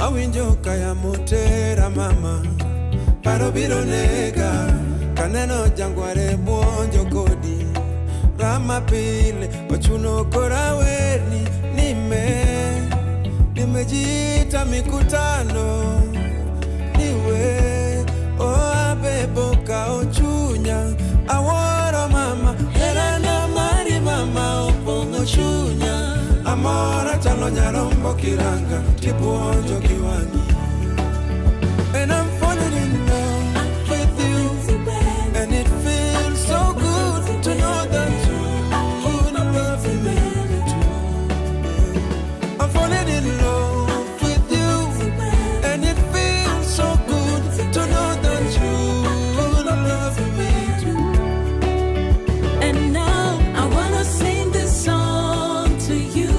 Awinjo kaya motera mama paro biro nega kaneno jangware buonjo kodi rama pile ochuno kora werni nimejita mikutano niwe abebo ka ochunya aworo mama herana mari mama opongo chunya amora chalo nyarombo kiranga tibuonjo kiwangi. And I'm falling in love with you, and it feels so good to know that you love me too. I'm falling in love with you, and it feels so good to know that you love me too. And now I wanna sing this song to you.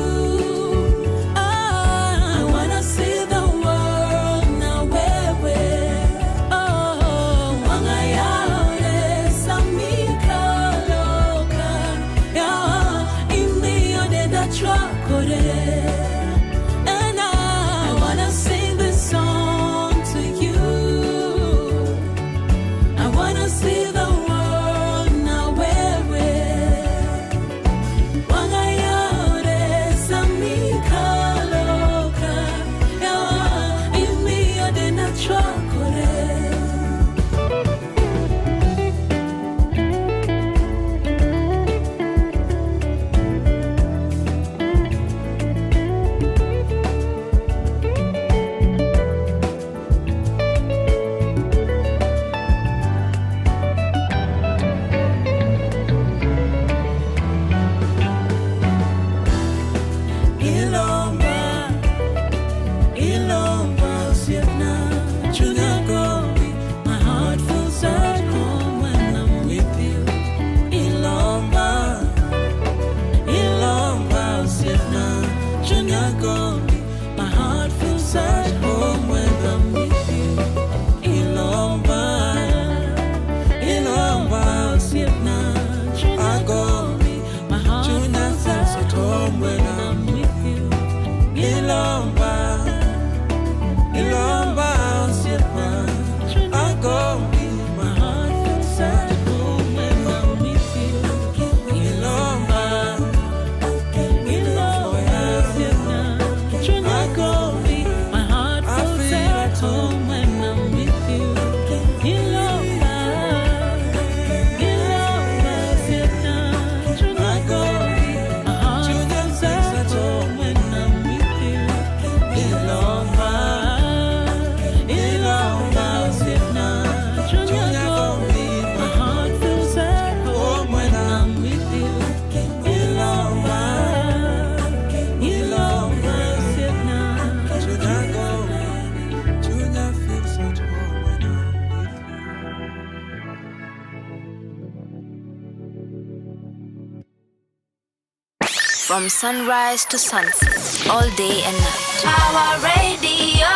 From sunrise to sunset, all day and night. Power Radio.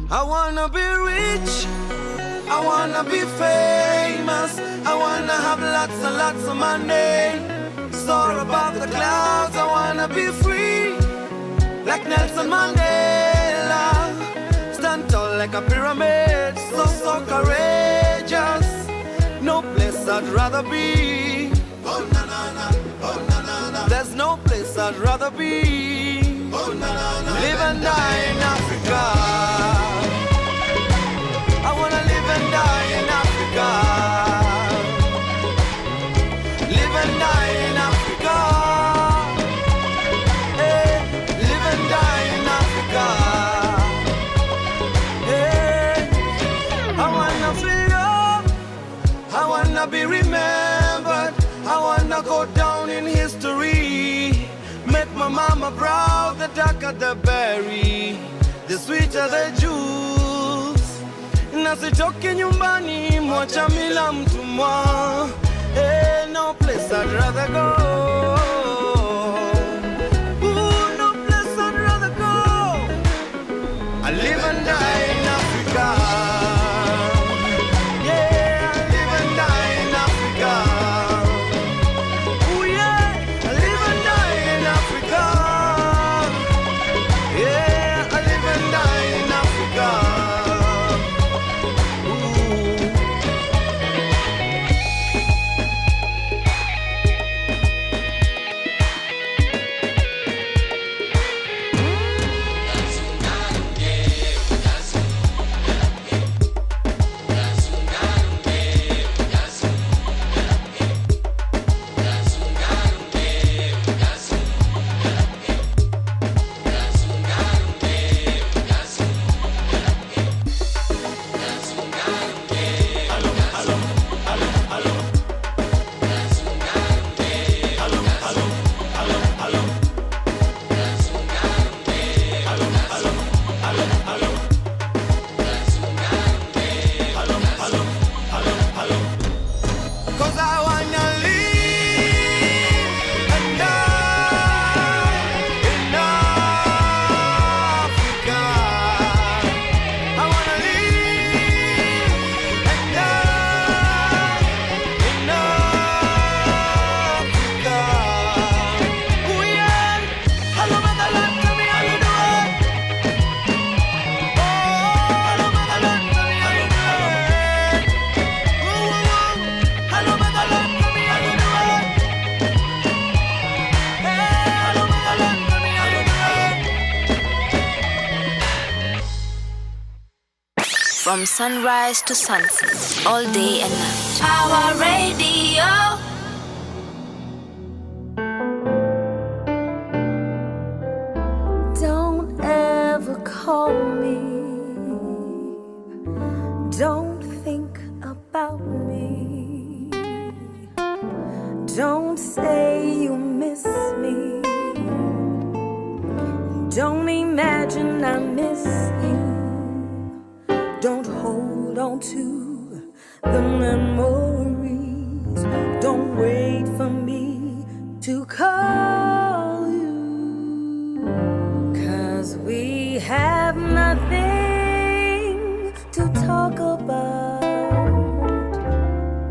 I wanna be rich, I wanna be famous, I wanna have lots and lots of money. Soar above the clouds, I wanna be free, like Nelson Mandela. Stand tall like a pyramid, so courageous. No place I'd rather be. Oh na na na, oh na na na. There's no place I'd rather be. Oh na na na. Live and die in Africa. I wanna live and die in Africa. Live and die in Africa. Hey, live and die in Africa. Hey, I wanna feel love. I wanna be remembered. I wanna go down in history. Make my mama proud. The darker the berry, the sweeter the juice. Nasitoke nyumbani, mwacha mila mtumwa. Hey, no place I'd rather go. Ooh, no place I'd rather go. I live and die in Africa. Yeah, I live and die in Africa. Ooh, yeah, I live and die in Africa. Yeah, I live and die in Africa. From sunrise to sunset, all day and night. Power Radio. Don't ever call me. Don't think about me. Don't say you miss me. Don't imagine I miss you. Don't hold on to the memories. Don't wait for me to call you. 'Cause we have nothing to talk about,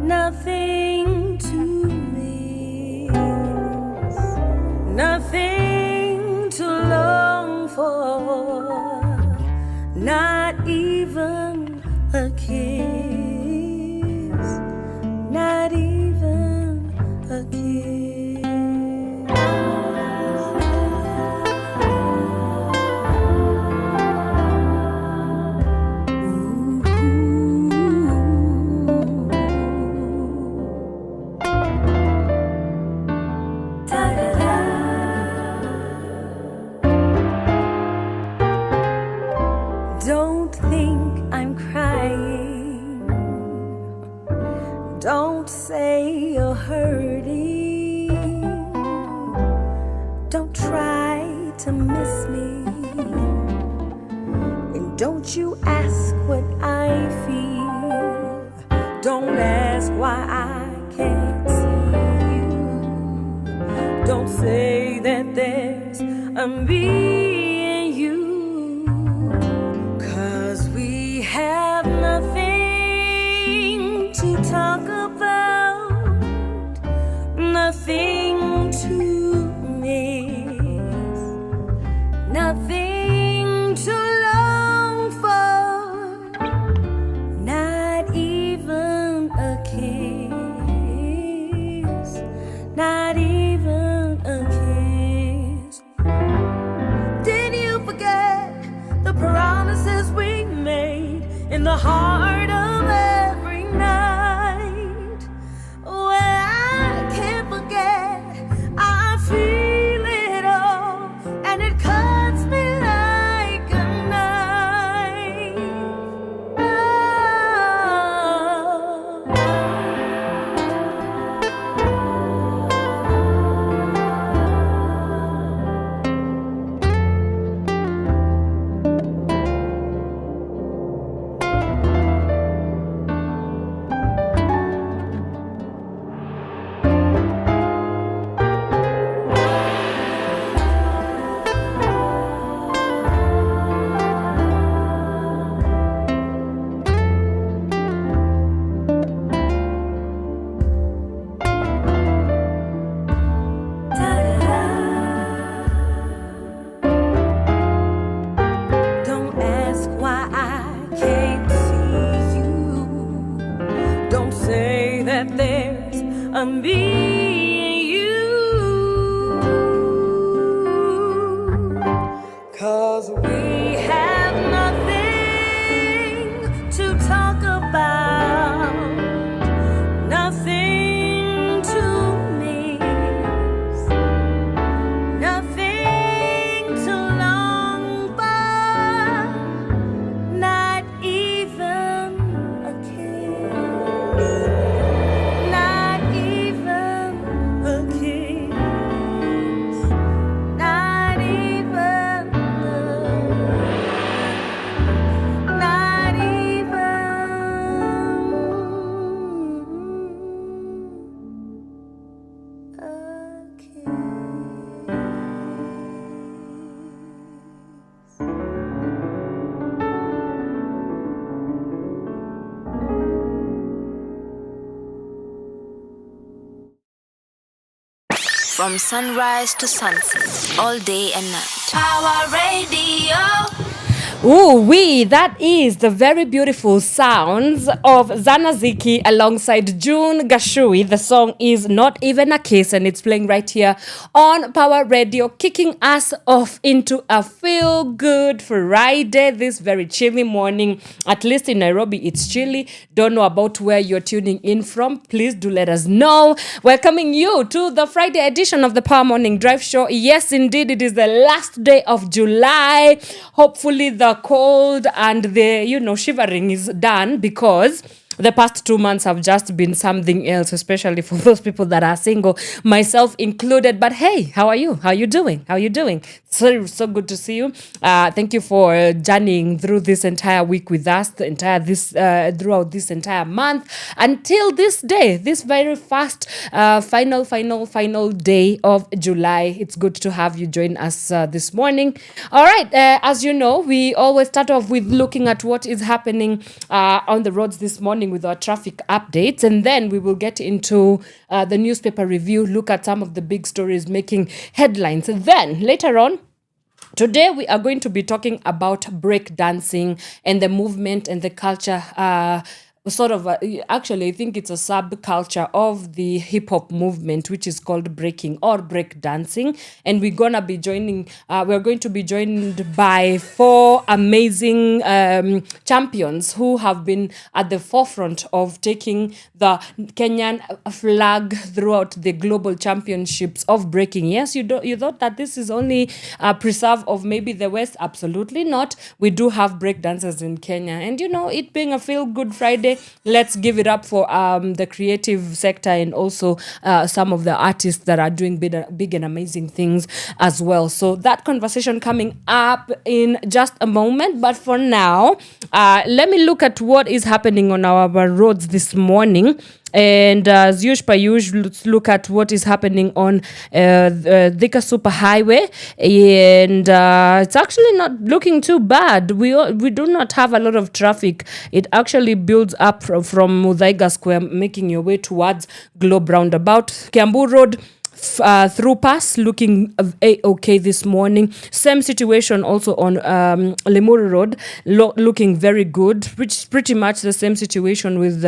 nothing to miss, nothing to long for, not even a kiss, not even a kiss. Don't think I'm crying. Don't say you're hurting. Don't try to miss me. And don't you ask what I feel. Don't ask why I can't see you. Don't say that there's a me in you. 'Cause we have nothing to talk about, nothing to miss, nothing to long for, not even a kiss, not even a kiss. Did you forget the promises we made in the heart of every night? Well, I can't forget, I feel it all, and it cuts me like a knife. Don't ask why I can't see you. Don't say that there's a me in you. 'Cause we have nothing to talk about, nothing to miss, nothing to long for, not even a kiss, not even a kiss, not even not even a kiss. From sunrise to sunset, all day and night. Power Radio. Ooh, that is the very beautiful sounds of Zanaziki alongside June Gashui. The song is Not Even a Kiss, and it's playing right here on Power Radio, kicking us off into a feel-good Friday this very chilly morning. At least in Nairobi, it's chilly. Don't know about where you're tuning in from. Please do let us know. Welcoming you to the Friday edition of the Power Morning Drive Show. Yes, indeed, it is the last day of July. Hopefully, the cold and the shivering is done, because the past 2 months have just been something else, especially for those people that are single, myself included. But hey, how are you? How are you doing? So good to see you. Thank you for journeying through this entire week with us, throughout this entire month until this day, this very first final day of July. It's good to have you join us this morning. All right, as you know, we always start off with looking at what is happening on the roads this morning with our traffic updates, and then we will get into the newspaper review, look at some of the big stories making headlines. And then later on today, we are going to be talking about break dancing and the movement and the culture, actually, I think it's a subculture of the hip hop movement, which is called breaking or break dancing. And we're going to be joined by 4 amazing champions who have been at the forefront of taking the Kenyan flag throughout the global championships of breaking. Yes, you thought that this is only a preserve of maybe the West? Absolutely not. We do have break dancers in Kenya. And it being a feel good Friday, let's give it up for the creative sector and also some of the artists that are doing big and amazing things as well. So that conversation coming up in just a moment. But for now, Let me look at what is happening on our roads this morning. And as usual, let's look at what is happening on Thika Super Highway. And it's actually not looking too bad. We do not have a lot of traffic. It actually builds up from Muthaiga Square, making your way towards Globe Roundabout. Kiambu Road, through pass looking okay this morning. Same situation also on Limuru Road, looking very good, which pretty much the same situation with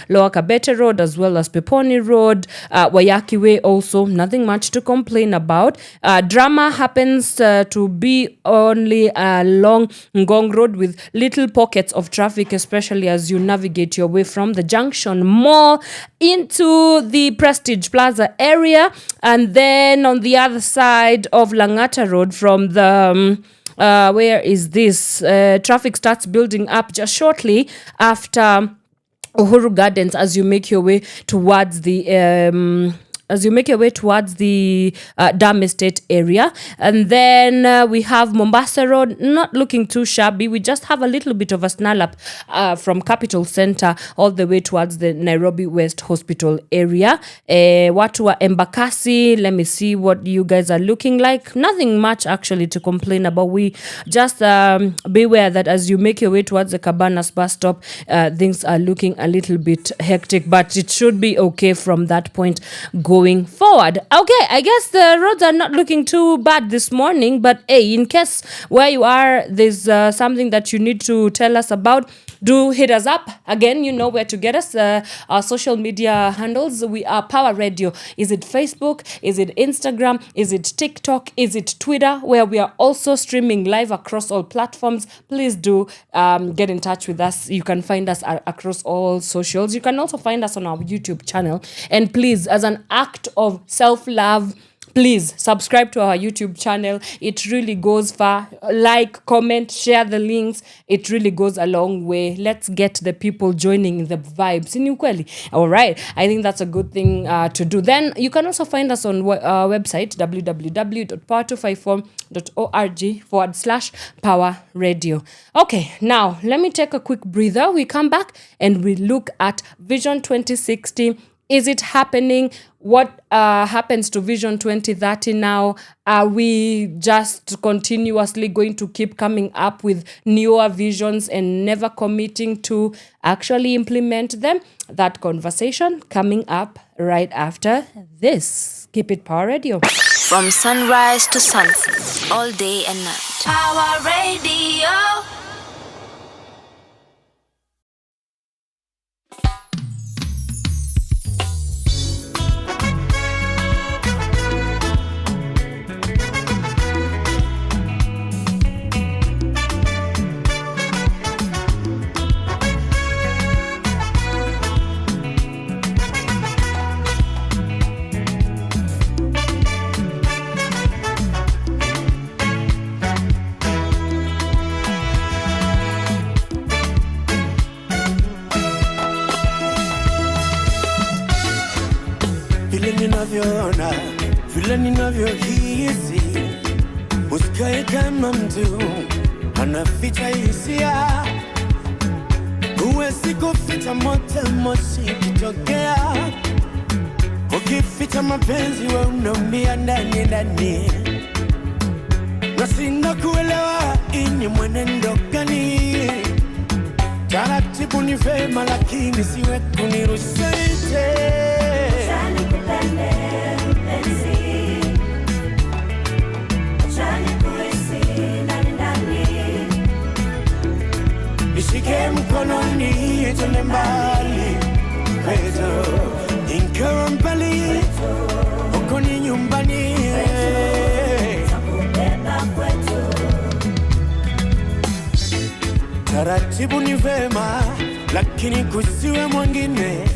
Lower Kabete Road as well as Peponi Road. Wanyoike Way also, nothing much to complain about. Drama happens to be only along Ngong Road with little pockets of traffic, especially as you navigate your way from the Junction Mall into the Prestige Plaza area. And then on the other side of Langata Road from the, where is this? Traffic starts building up just shortly after Uhuru Gardens as you make your way towards the... Dam Estate area. And then we have Mombasa Road, not looking too shabby. We just have a little bit of a snarl up from Capital Center all the way towards the Nairobi West Hospital area. Watu wa Embakasi, let me see what you guys are looking like. Nothing much actually to complain about. We just beware that as you make your way towards the Cabanas bus stop, things are looking a little bit hectic, but it should be okay from that point going forward. Okay, I guess the roads are not looking too bad this morning, but hey, in case where you are, there's something that you need to tell us about, do hit us up. Again, you know where to get us. Our social media handles, we are Power Radio. Is it Facebook? Is it Instagram? Is it TikTok? Is it Twitter? Where we are also streaming live across all platforms. Please do get in touch with us. You can find us across all socials. You can also find us on our YouTube channel. And please, as an act of self-love, please subscribe to our YouTube channel. It really goes far. Like, comment, share the links. It really goes a long way. Let's get the people joining the vibes. In ukweli. All right. I think that's a good thing to do. Then you can also find us on our website, www.power254.org/Power Radio. Okay. Now, let me take a quick breather. We come back and we look at Vision 2060. Is it happening? What happens to Vision 2030 now? Are we just continuously going to keep coming up with newer visions and never committing to actually implement them? That conversation coming up right after this. Keep it Power Radio. From sunrise to sunset, all day and night. Power Radio. Ninavyoona vile ninavyohisi, usikae kama mtu anaficha hisia. Huwezi kuficha moto, moshi kitokea. Ukificha mapenzi we unaumia ndani ndani. Nashinda kuelewa ini mwenendo gani. Taratibu ni vema lakini siwe kunirushaite. Nishike mkononi twende mbali kwetu, ingawa mbali uko ni nyumbani takubeba kwetu. Taratibu ni vema lakini kusiwe mwingine.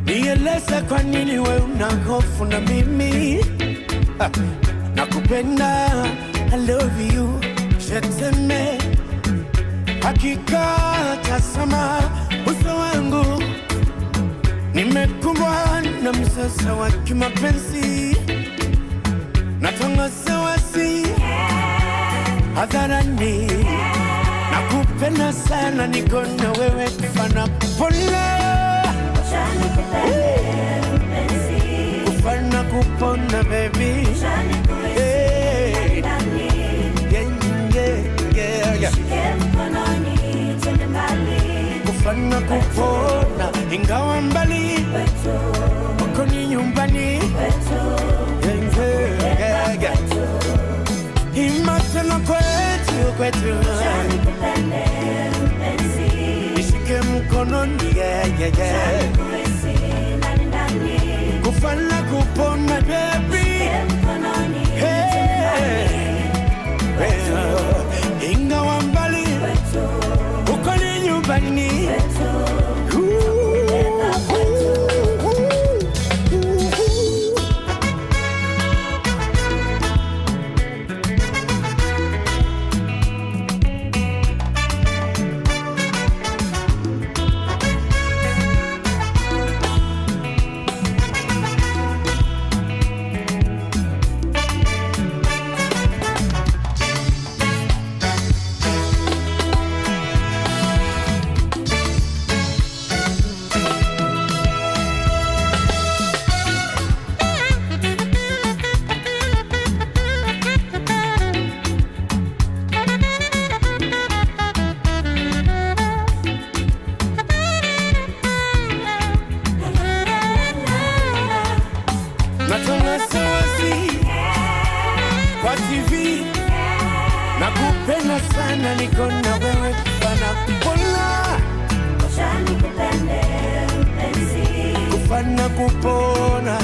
Nieleze kwa nini we una hofu na mimi. Nakupenda, I love you, je t'aime. Hakika tazama uso wangu, nimekumbwa na msasa wa kimapenzi. Natangaza wasi hadharani, nakupenda Nakupenda sana niko na wewe kufana kupona. Kufana kupona baby. Hey. Yeah. Kufana kupona ingawa mbali. Uko ni nyumbani. Yeah. Imatana kwetu. Nishike mkononi. Yeah. Kufana kupona baby. Hey. Ingawa mbali. Uko ni nyumbani. Nakupenda sana niko na wewe kufana kupona. Kufana kupona.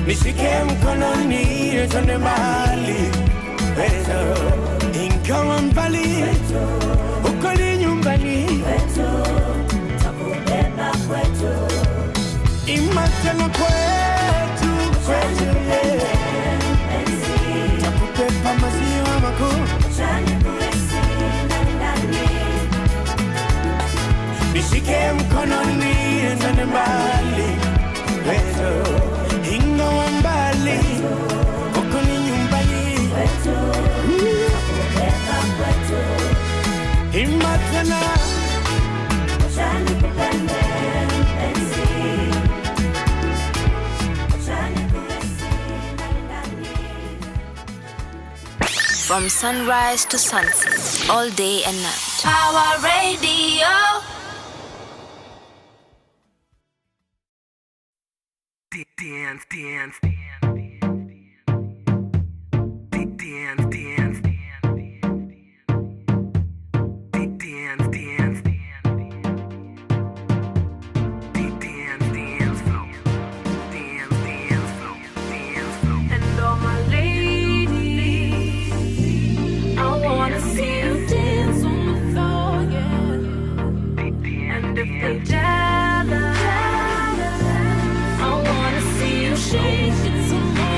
Nishike mkononi twende mbali. Ingawa mbali. Uko ni nyumbani. Imatana kwetu. Takupepa maziwa makuu. Nishike mkononi twende mbali. Ingawa mbali. Uko ni nyumbani. Imatana. From sunrise to sunset, all day and night. Power Radio. Dance. And all my ladies, I wanna see you dance on the floor, yeah. And if they jealous, I wanna see you shake it some more.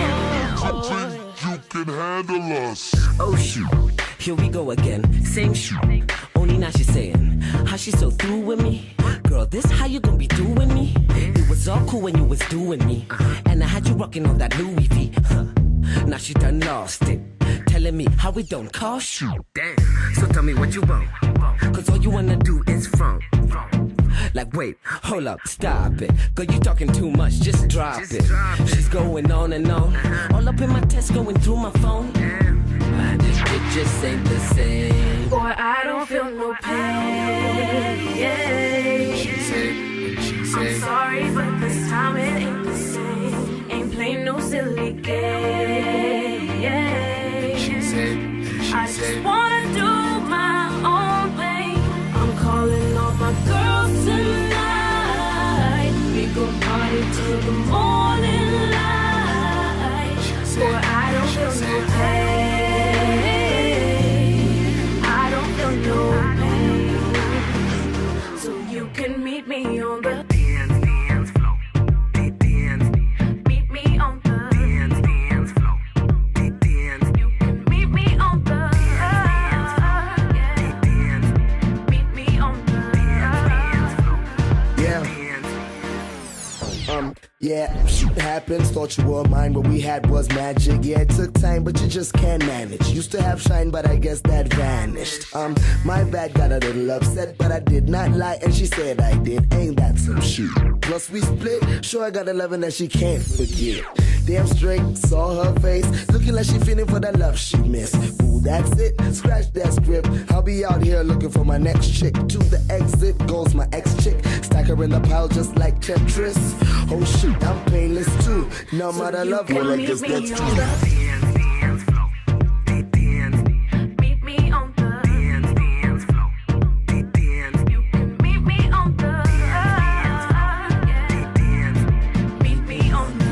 You can handle us. Oh shoot, here we go again. Same shoot. Only now she's saying how she so through with me. Girl, this how you gonna be doing me? It was all cool when you was doing me, and I had you rocking on that Louis V. Now she done lost it, telling me how it don't cost you. Damn. So tell me what you want, 'cause all you wanna do is front. Like wait, hold up, stop it. Girl, you talking too much, just drop it. She's going on and on, all up in my text, going through my phone. It just ain't the same. Boy, I don't feel no pain. Yeah. I'm sorry, but this time it ain't the same. Ain't playing no silly game. I just wanna do my own thing. I'm calling all my girls tonight. We gon' party till the morning light. Boy, I don't feel no pain. I don't feel no pain. So you can meet me on the dance floor. meet me on the dance floor. you can meet me on the Yeah, shit happens, thought you were mine, what we had was magic. Yeah, it took time, but you just can't manage. Used to have shine, but I guess that vanished. My bad, got a little upset, but I did not lie, and she said I did. Ain't that some shit? Plus we split, sure I got a loving that she can't forget. Damn straight, saw her face, looking like she feeling for the love she missed. Ooh, that's it, scratch that script. I'll be out here looking for my next chick. To the exit goes my ex-chick, stack her in the pile just like Tetris. Oh shit, I'm painless too. No matter love, well, like this gets too. Dance floor. Meet me on the dance floor. You can meet me on the meet me on the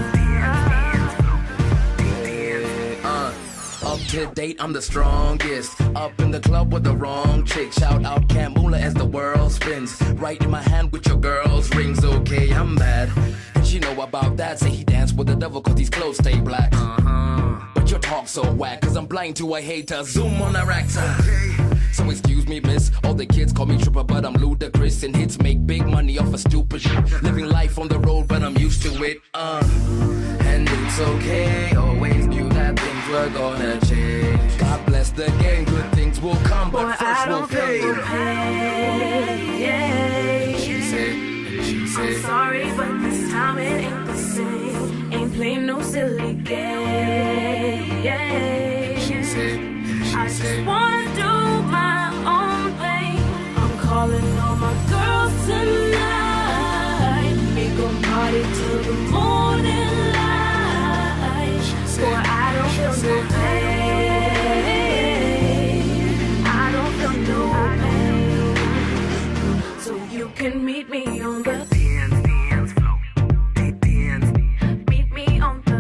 Up to date, I'm the strongest. Up in the club with the wrong chick. Shout out Kamula as the world spins. Right in my hand with your girl's rings. Okay, I'm mad. And she know about that. Say he danced with the devil cause his clothes stay black. But your talk so whack cause I'm blind to a hater. Zoom on a rector. So excuse me, miss. All the kids call me tripper, but I'm ludicrous. And hits make big money off of stupid shit. Living life on the road, but I'm used to it. And it's okay. Always knew that things were gonna change. God bless the game. Good things will come, but first we'll fade. She said, I'm sorry, but this time it ain't the same. Ain't playing no silly game. She said, I just wanna do my own thing. I'm calling all my girls tonight. We gon' party till the morning light. Boy, I don't feel no pain. I don't feel no pain. So you can meet me on the dance floor. Meet me on the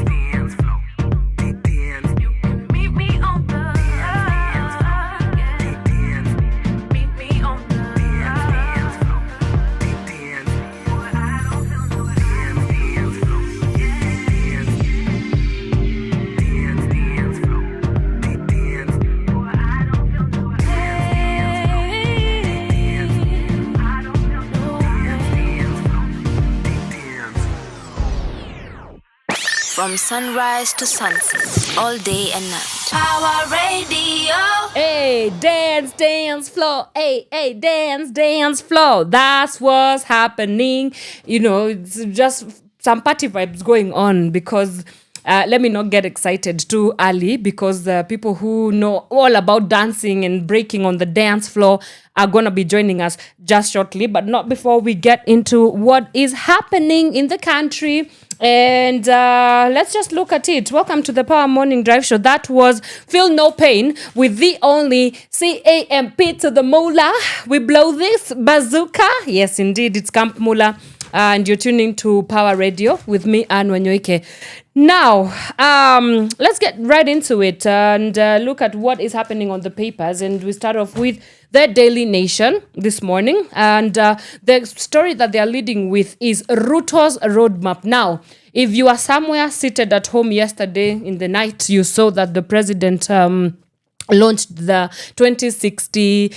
dance floor. You can meet me on the meet me on the dance floor. Boy, I don't feel no dance floor. Dance floor. Boy, I don't feel no I don't feel no From sunrise to sunset, all day and night. Power Radio. Hey, dance floor. Hey, dance floor. That's what's happening. You know, it's just some party vibes going on because let me not get excited too early because the people who know all about dancing and breaking on the dance floor are going to be joining us just shortly, but not before we get into what is happening in the country. And let's just look at it. Welcome to the Power Morning Drive Show. That was Feel No Pain with the only CAMP to the Mola. We blow this bazooka. Yes, indeed, it's Camp Mula. And you're tuning to Power Radio with me, Wanyoike. Now, let's get right into it and look at what is happening on the papers. And we start off with the Daily Nation this morning. And the story that they are leading with is Ruto's roadmap. Now, if you are somewhere seated at home yesterday in the night, you saw that the president launched the 2060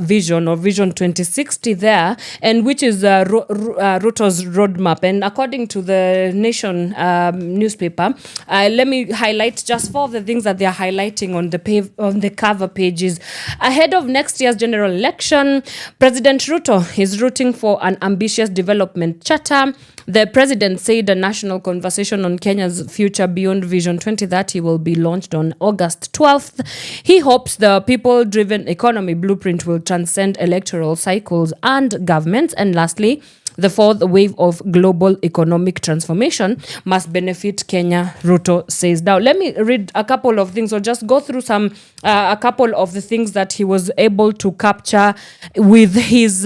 vision or vision 2060 there, and which is Ruto's roadmap. And according to the Nation newspaper, let me highlight just four of the things that they are highlighting on the cover pages. Ahead of next year's general election, President Ruto is rooting for an ambitious development charter. The president said a national conversation on Kenya's future beyond Vision 2030 will be launched on August 12th. He hopes the people-driven economy blueprint will transcend electoral cycles and governments. And lastly, the fourth wave of global economic transformation must benefit Kenya, Ruto says. Now, let me read a couple of things or just go through a couple of the things that he was able to capture with his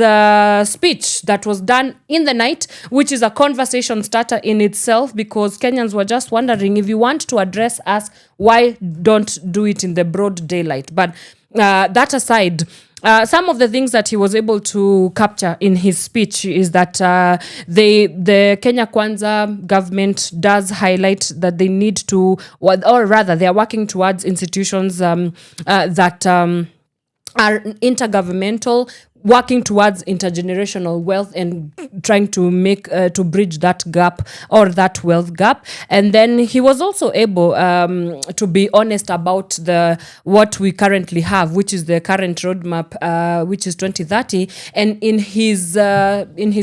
speech that was done in the night, which is a conversation starter in itself because Kenyans were just wondering, if you want to address us, why don't do it in the broad daylight? But that aside, some of the things that he was able to capture in his speech is that the Kenya Kwanza government does highlight that they need to, or rather, they are working towards institutions that are intergovernmental, working towards intergenerational wealth and trying to make to bridge that gap or that wealth gap. And then he was also able to be honest about the what we currently have, which is the current roadmap, which is 2030. And in his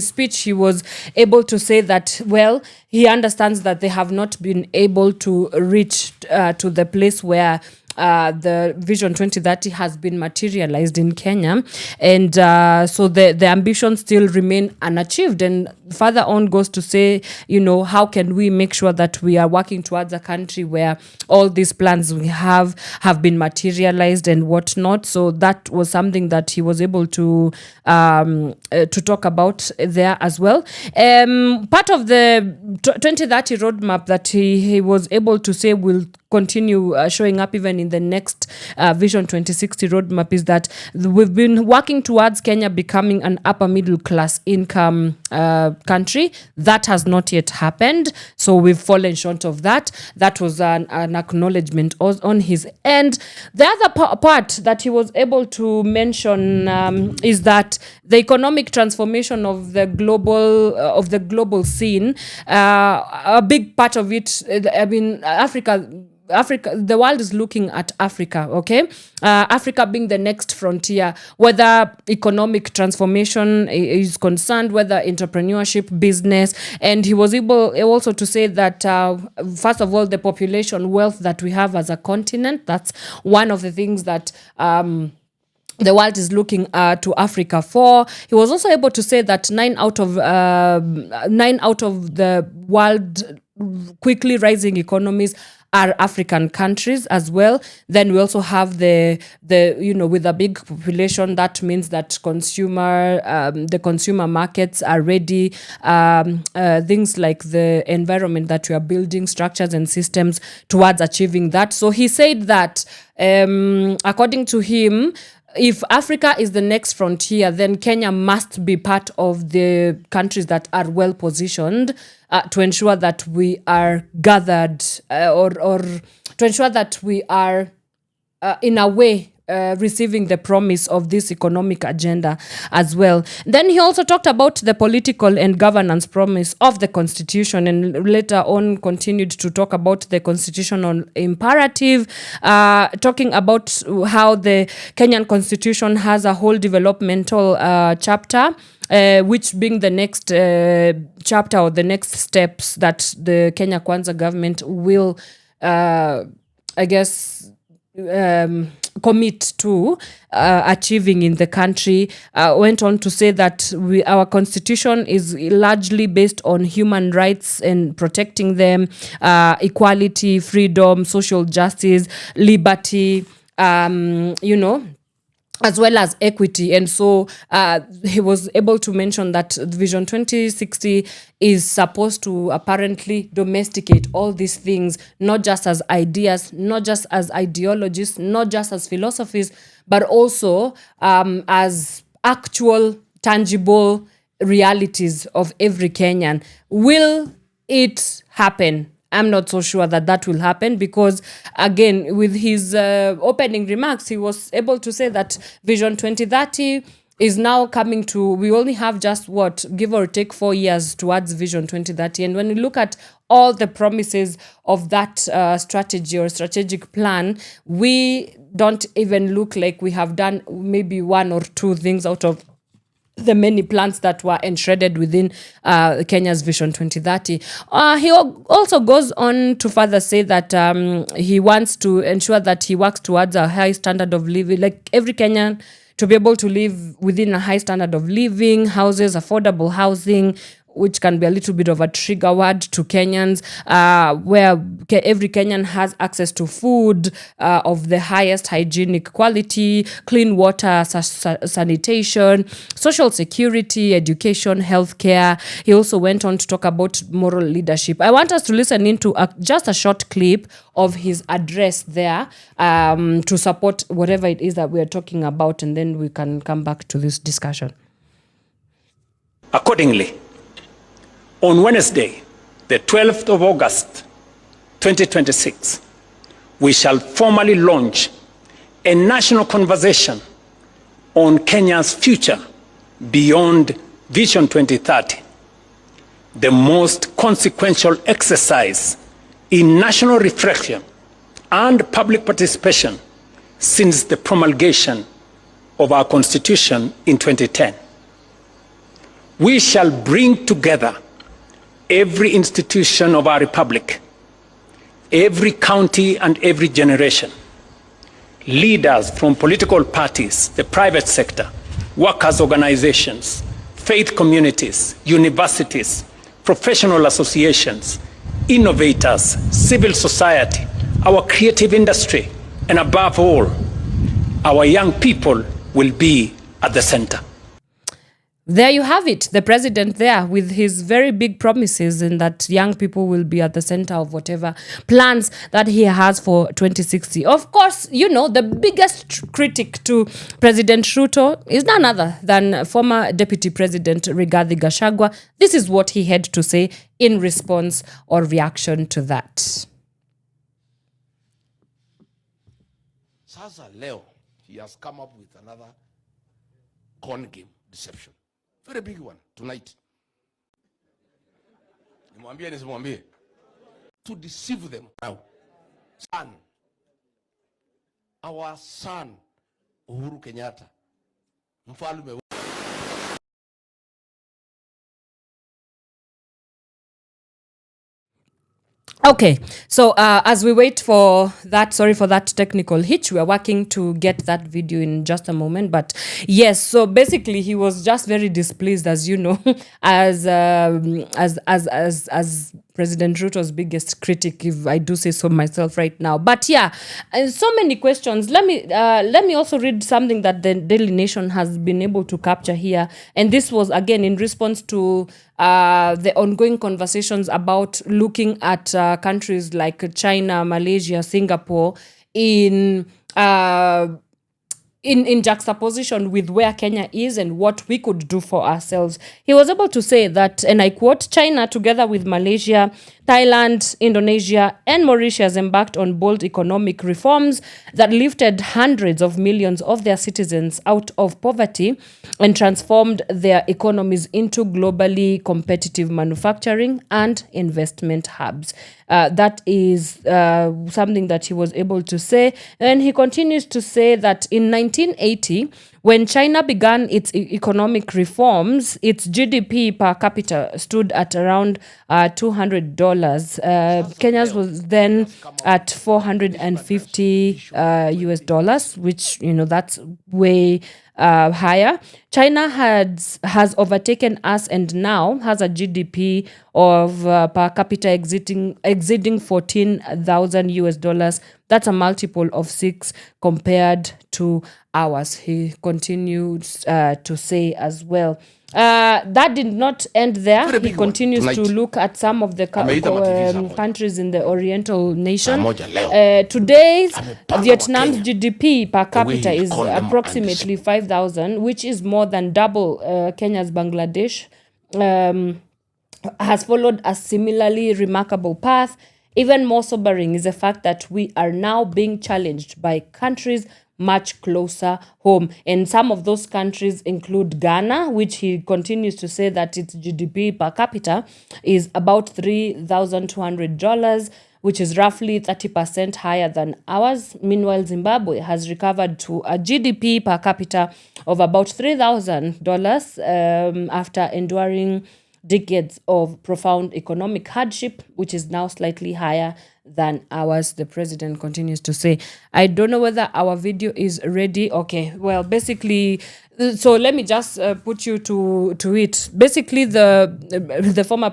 speech, he was able to say that, well, he understands that they have not been able to reach to the place where the Vision 2030 has been materialized in Kenya, and so the ambitions still remain unachieved. And further on goes to say, how can we make sure that we are working towards a country where all these plans we have been materialized and whatnot. So that was something that he was able to talk about there as well. Part of the 2030 roadmap that he was able to say will continue showing up even in the next Vision 2060 roadmap is that we've been working towards Kenya becoming an upper middle class income country. That has not yet happened, so we've fallen short of that. That was an acknowledgement on his end. The other part that he was able to mention is that the economic transformation of the global scene, a big part of it, Africa, the world is looking at Africa, okay? Africa being the next frontier, whether economic transformation is concerned, whether entrepreneurship, business. And he was able also to say that, first of all, the population wealth that we have as a continent, that's one of the things that the world is looking to Africa for. He was also able to say that 9 out of the world quickly rising economies are African countries as well. Then we also have the with a big population, that means that the consumer markets are ready. Things like the environment that we are building, structures and systems towards achieving that. So he said that according to him, if Africa is the next frontier, then Kenya must be part of the countries that are well positioned to ensure that we are gathered or to ensure that we are in a way receiving the promise of this economic agenda as well. Then he also talked about the political and governance promise of the constitution, and later on continued to talk about the constitutional imperative, talking about how the Kenyan constitution has a whole developmental chapter, which being the next chapter or the next steps that the Kenya Kwanza government will, commit to achieving in the country. Went on to say that our constitution is largely based on human rights and protecting them, equality, freedom, social justice, liberty, as well as equity. And so he was able to mention that Vision 2060 is supposed to apparently domesticate all these things, not just as ideas, not just as ideologies, not just as philosophies, but also as actual, tangible realities of every Kenyan. Will it happen? I'm not so sure that will happen because, again, with his opening remarks, he was able to say that Vision 2030 is now coming to, we only have just give or take 4 years towards Vision 2030. And when we look at all the promises of that strategy or strategic plan, we don't even look like we have done maybe 1 or 2 things out of the many plans that were enshredded within Kenya's Vision 2030. He also goes on to further say that he wants to ensure that he works towards a high standard of living, like every Kenyan to be able to live within a high standard of living, houses, affordable housing, which can be a little bit of a trigger word to Kenyans, where every Kenyan has access to food of the highest hygienic quality, clean water, sanitation, social security, education, healthcare. He also went on to talk about moral leadership. I want us to listen into just a short clip of his address there to support whatever it is that we are talking about, and then we can come back to this discussion. Accordingly, on Wednesday, the 12th of August, 2026, we shall formally launch a national conversation on Kenya's future beyond Vision 2030, the most consequential exercise in national reflection and public participation since the promulgation of our Constitution in 2010. We shall bring together every institution of our republic, every county and every generation, leaders from political parties, the private sector, workers' organizations, faith communities, universities, professional associations, innovators, civil society, our creative industry, and above all, our young people will be at the center. There you have it, the president there with his very big promises, and that young people will be at the center of whatever plans that he has for 2060. Of course, you know, the biggest critic to President Ruto is none other than former Deputy President Rigathi Gachagua. This is what he had to say in response or reaction to that. Sasa leo, he has come up with another con game, deception. Very big one tonight. Nimwambie nisimwambie. To deceive them now. Son. Our son, Uhuru Kenyatta. Mfalme. Okay, so as we wait for that, sorry for that technical hitch, we are working to get that video in just a moment. But yes, so basically he was just very displeased, as you know, as President Ruto's biggest critic, if I do say so myself right now. But yeah, so many questions. Let me also read something that the Daily Nation has been able to capture here, and this was again in response to the ongoing conversations about looking at countries like China, Malaysia, Singapore in juxtaposition with where Kenya is and what we could do for ourselves. He was able to say that, and I quote, China, together with Malaysia, Thailand, Indonesia, and Mauritius, embarked on bold economic reforms that lifted hundreds of millions of their citizens out of poverty and transformed their economies into globally competitive manufacturing and investment hubs. That is something that he was able to say. And he continues to say that in 1980, when China began its economic reforms, its GDP per capita stood at around $200. Kenya's was then at $450 US, which, you know, that's way higher. China has overtaken us and now has a GDP of per capita exceeding 14,000 US. That's a multiple of 6 compared to ours, he continues to say as well. That did not end there. He continues to look at some of the countries in the Oriental nation. Today's Vietnam's GDP per capita is approximately 5,000, which is more than double Kenya's. Bangladesh has followed a similarly remarkable path. Even more sobering is the fact that we are now being challenged by countries much closer home. And some of those countries include Ghana, which he continues to say that its GDP per capita is about $3,200, which is roughly 30% higher than ours. Meanwhile, Zimbabwe has recovered to a GDP per capita of about $3,000 after enduring decades of profound economic hardship, which is now slightly higher than ours, the president continues to say. I don't know whether our video is ready. Okay, well, basically, so let me just put you to it. Basically, the former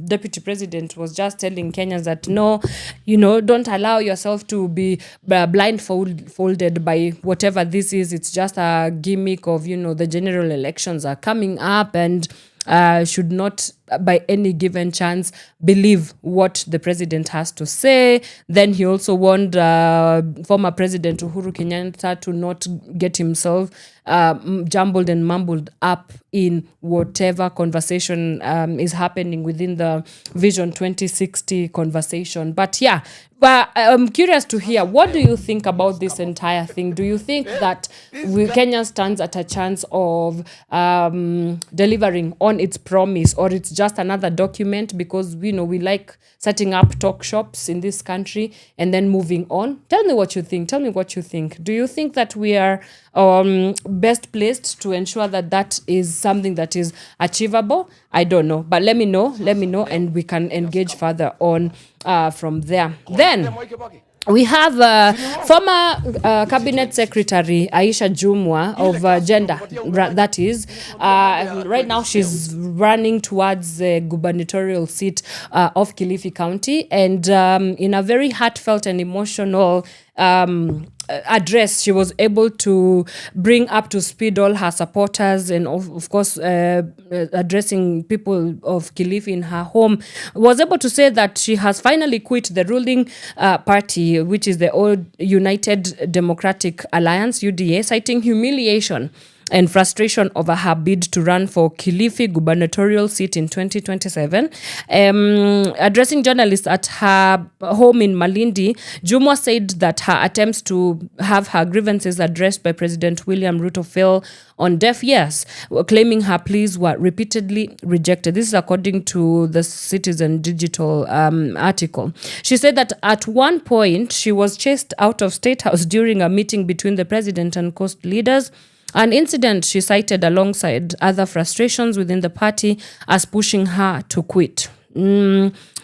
deputy president was just telling Kenyans that no, you know, don't allow yourself to be blindfolded by whatever this is. It's just a gimmick of, you know, the general elections are coming up and should not by any given chance believe what the president has to say. Then he also warned former President Uhuru Kenyatta to not get himself jumbled and mumbled up in whatever conversation is happening within the Vision 2060 conversation. But yeah, But I'm curious to hear, what do you think about this entire thing? Do you think that Kenya stands at a chance of delivering on its promise, or it's just another document because we like setting up talk shops in this country and then moving on? Tell me what you think. Do you think that we are best placed to ensure that is something that is achievable? I don't know, but let me know, and we can engage further on from there. Then we have former Cabinet Secretary Aisha Jumwa of gender. That is, right now she's running towards the gubernatorial seat of Kilifi County, and in a very heartfelt and emotional address, she was able to bring up to speed all her supporters, and of course addressing people of Kilifi in her home, was able to say that she has finally quit the ruling party, which is the Old United Democratic Alliance, UDA, citing humiliation and frustration over her bid to run for Kilifi gubernatorial seat in 2027. Addressing journalists at her home in Malindi, Jumwa said that her attempts to have her grievances addressed by President William Ruto fell on deaf ears, claiming her pleas were repeatedly rejected. This is according to the Citizen Digital article. She said that at one point she was chased out of State House during a meeting between the president and coast leaders, an incident she cited alongside other frustrations within the party as pushing her to quit.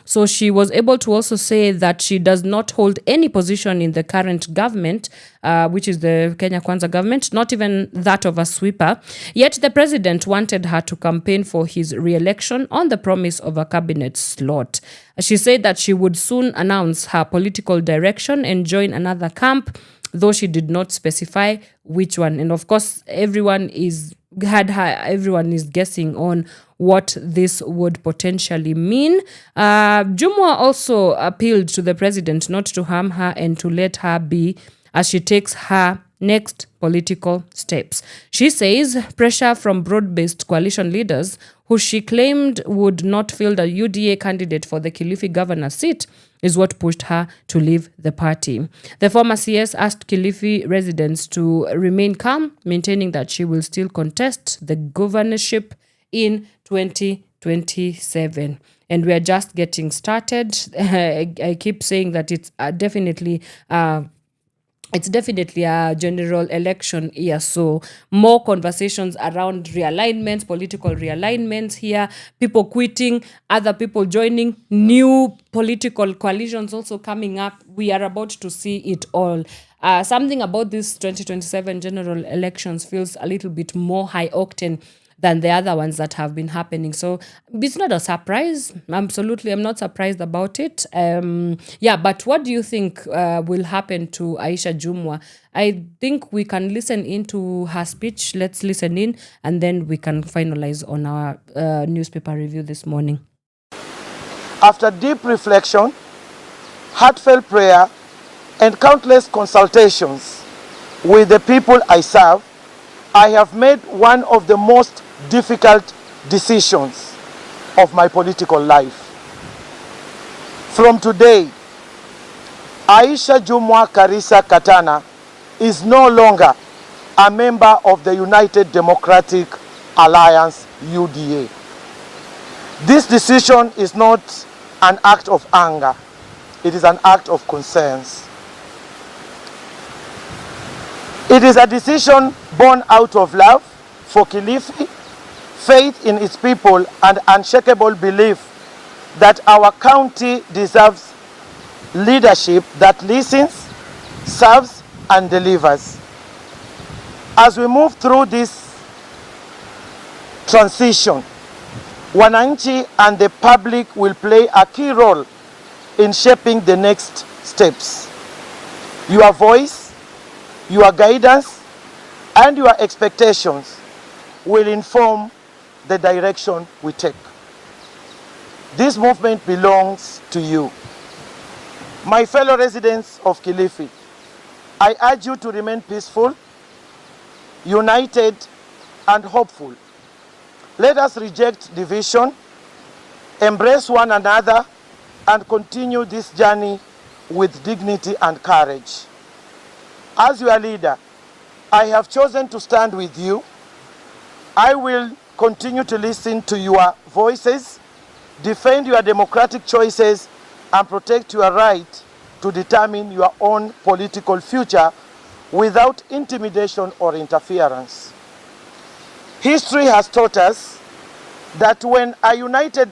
So she was able to also say that she does not hold any position in the current government, which is the Kenya Kwanza government, not even that of a sweeper. Yet the president wanted her to campaign for his re-election on the promise of a cabinet slot. She said that she would soon announce her political direction and join another camp, though she did not specify which one. And of course, everyone is guessing on what this would potentially mean. Jumwa also appealed to the president not to harm her and to let her be as she takes her next political steps. She says pressure from broad-based coalition leaders, who she claimed would not field a UDA candidate for the Kilifi governor seat, is what pushed her to leave the party. The former CS asked Kilifi residents to remain calm, maintaining that she will still contest the governorship in 2027. And we are just getting started. I keep saying that it's definitely a general election year, so more conversations around realignments, political realignments here, people quitting, other people joining, new political coalitions also coming up. We are about to see it all. Something about this 2027 general elections feels a little bit more high octane than the other ones that have been happening. So it's not a surprise. Absolutely, I'm not surprised about it. But what do you think will happen to Aisha Jumwa? I think we can listen into her speech. Let's listen in, and then we can finalize on our newspaper review this morning. After deep reflection, heartfelt prayer, and countless consultations with the people I serve, I have made one of the most difficult decisions of my political life. From today, Aisha Jumwa Karisa Katana is no longer a member of the United Democratic Alliance, UDA. This decision is not an act of anger. It is an act of conscience. It is a decision born out of love for Kilifi, faith in its people, and unshakable belief that our county deserves leadership that listens, serves, and delivers. As we move through this transition, Wananchi and the public will play a key role in shaping the next steps. Your voice, your guidance, and your expectations will inform the direction we take. This movement belongs to you. My fellow residents of Kilifi, I urge you to remain peaceful, united, and hopeful. Let us reject division, embrace one another, and continue this journey with dignity and courage. As your leader, I have chosen to stand with you. I will continue to listen to your voices, defend your democratic choices, and protect your right to determine your own political future without intimidation or interference. History has taught us that when a united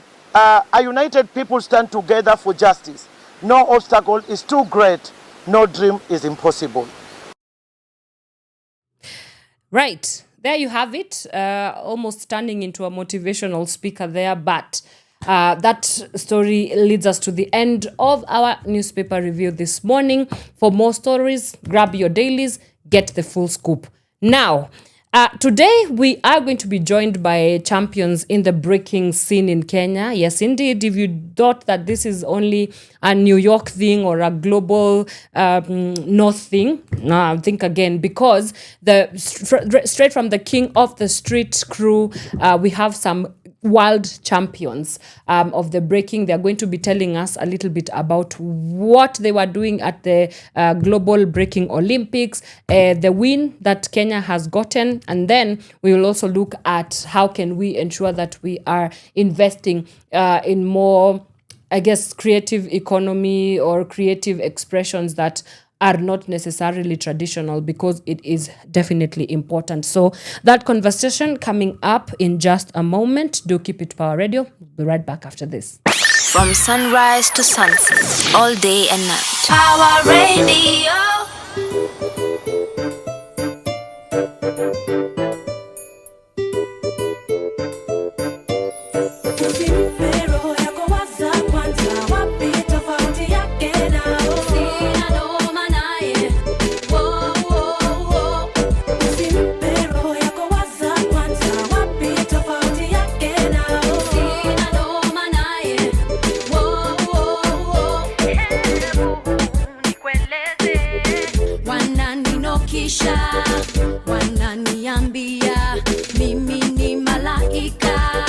people stand together for justice, no obstacle is too great, no dream is impossible. Right. There you have it. Almost turning into a motivational speaker there, but that story leads us to the end of our newspaper review this morning. For more stories, grab your dailies, get the full scoop. Now, today we are going to be joined by champions in the breaking scene in Kenya. Yes, indeed. If you thought that this is only a New York thing or a global North thing, think again, because straight from the King of the Street crew, we have some world champions of the breaking. They're going to be telling us a little bit about what they were doing at the Global Breaking Olympics, the win that Kenya has gotten, and then we will also look at how can we ensure that we are investing in more, I guess, creative economy or creative expressions that are not necessarily traditional, because it is definitely important. So that conversation coming up in just a moment. Do keep it Power Radio. We'll be right back after this. From sunrise to sunset, all day and night. Power Radio. Wananiambia mimi ni malaika,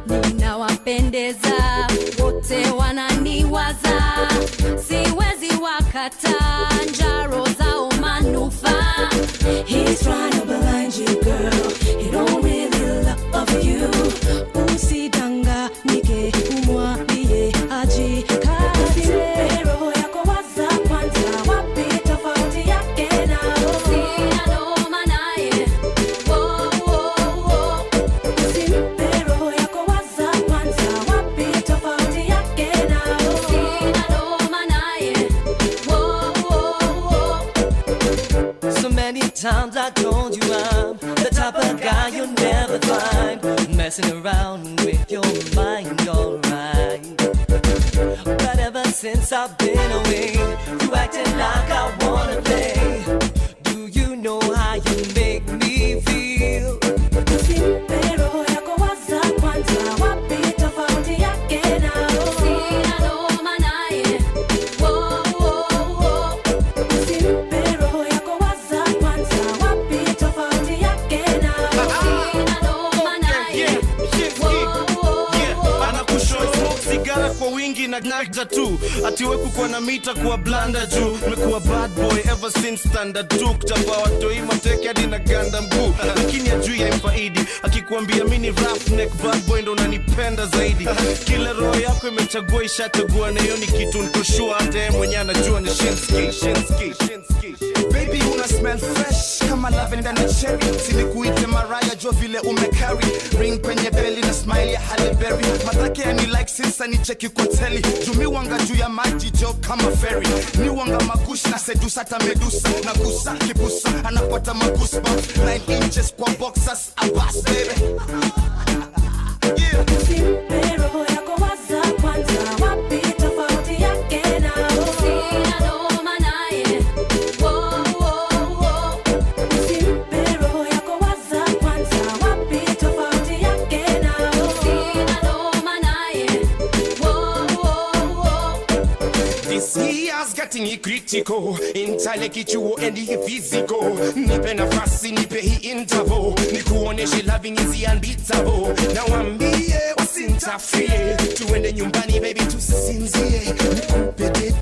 ninawapendeza wote, wananiwaza, siwezi wakata njaro zao manufaa. He's trying to blind you, girl, he don't really love you. Usidanganyike, umwambie ajikate. Roho yako waza kwanza, wapi tofauti yake na times I told you I'm the type of guy you'll never find messing around with your mind, alright. But ever since I've been away, you acting like I wanna play. Do you know how you make me feel? na gnaja tu atiwe kukuwa na mita kuwa blanda juu mekuwa bad boy ever since standard 2 kutambua watoi mateke hadi na ganda mguu lakini ajui ya impaidi akikuambia mini roughneck bad boy ndo unanipenda zaidi kila roho yako imechagua ishachagua na hiyo ni kitu nikoshua hata mwenye anajua ni Shinski baby una smell fresh kama lavender na cherry silikuite Mariah jo vile umecarry ring kwenye belly na smile ya Halle Berry matake ni like since ni cheki kwa teli jumi wanga juu ya maji jo kama ferry ni wanga magush na sedusa hata medusa na gusa kibusa anapata magusa 9 inches kwa boxers abas baby yeah. Getting critical, intellectual and physical. Nipe nafasi, nipe hii interval. Nikuoneshe loving is unbeatable. Now I'm here, wasinterfere. Tuende nyumbani baby tusinzie. Nikupe date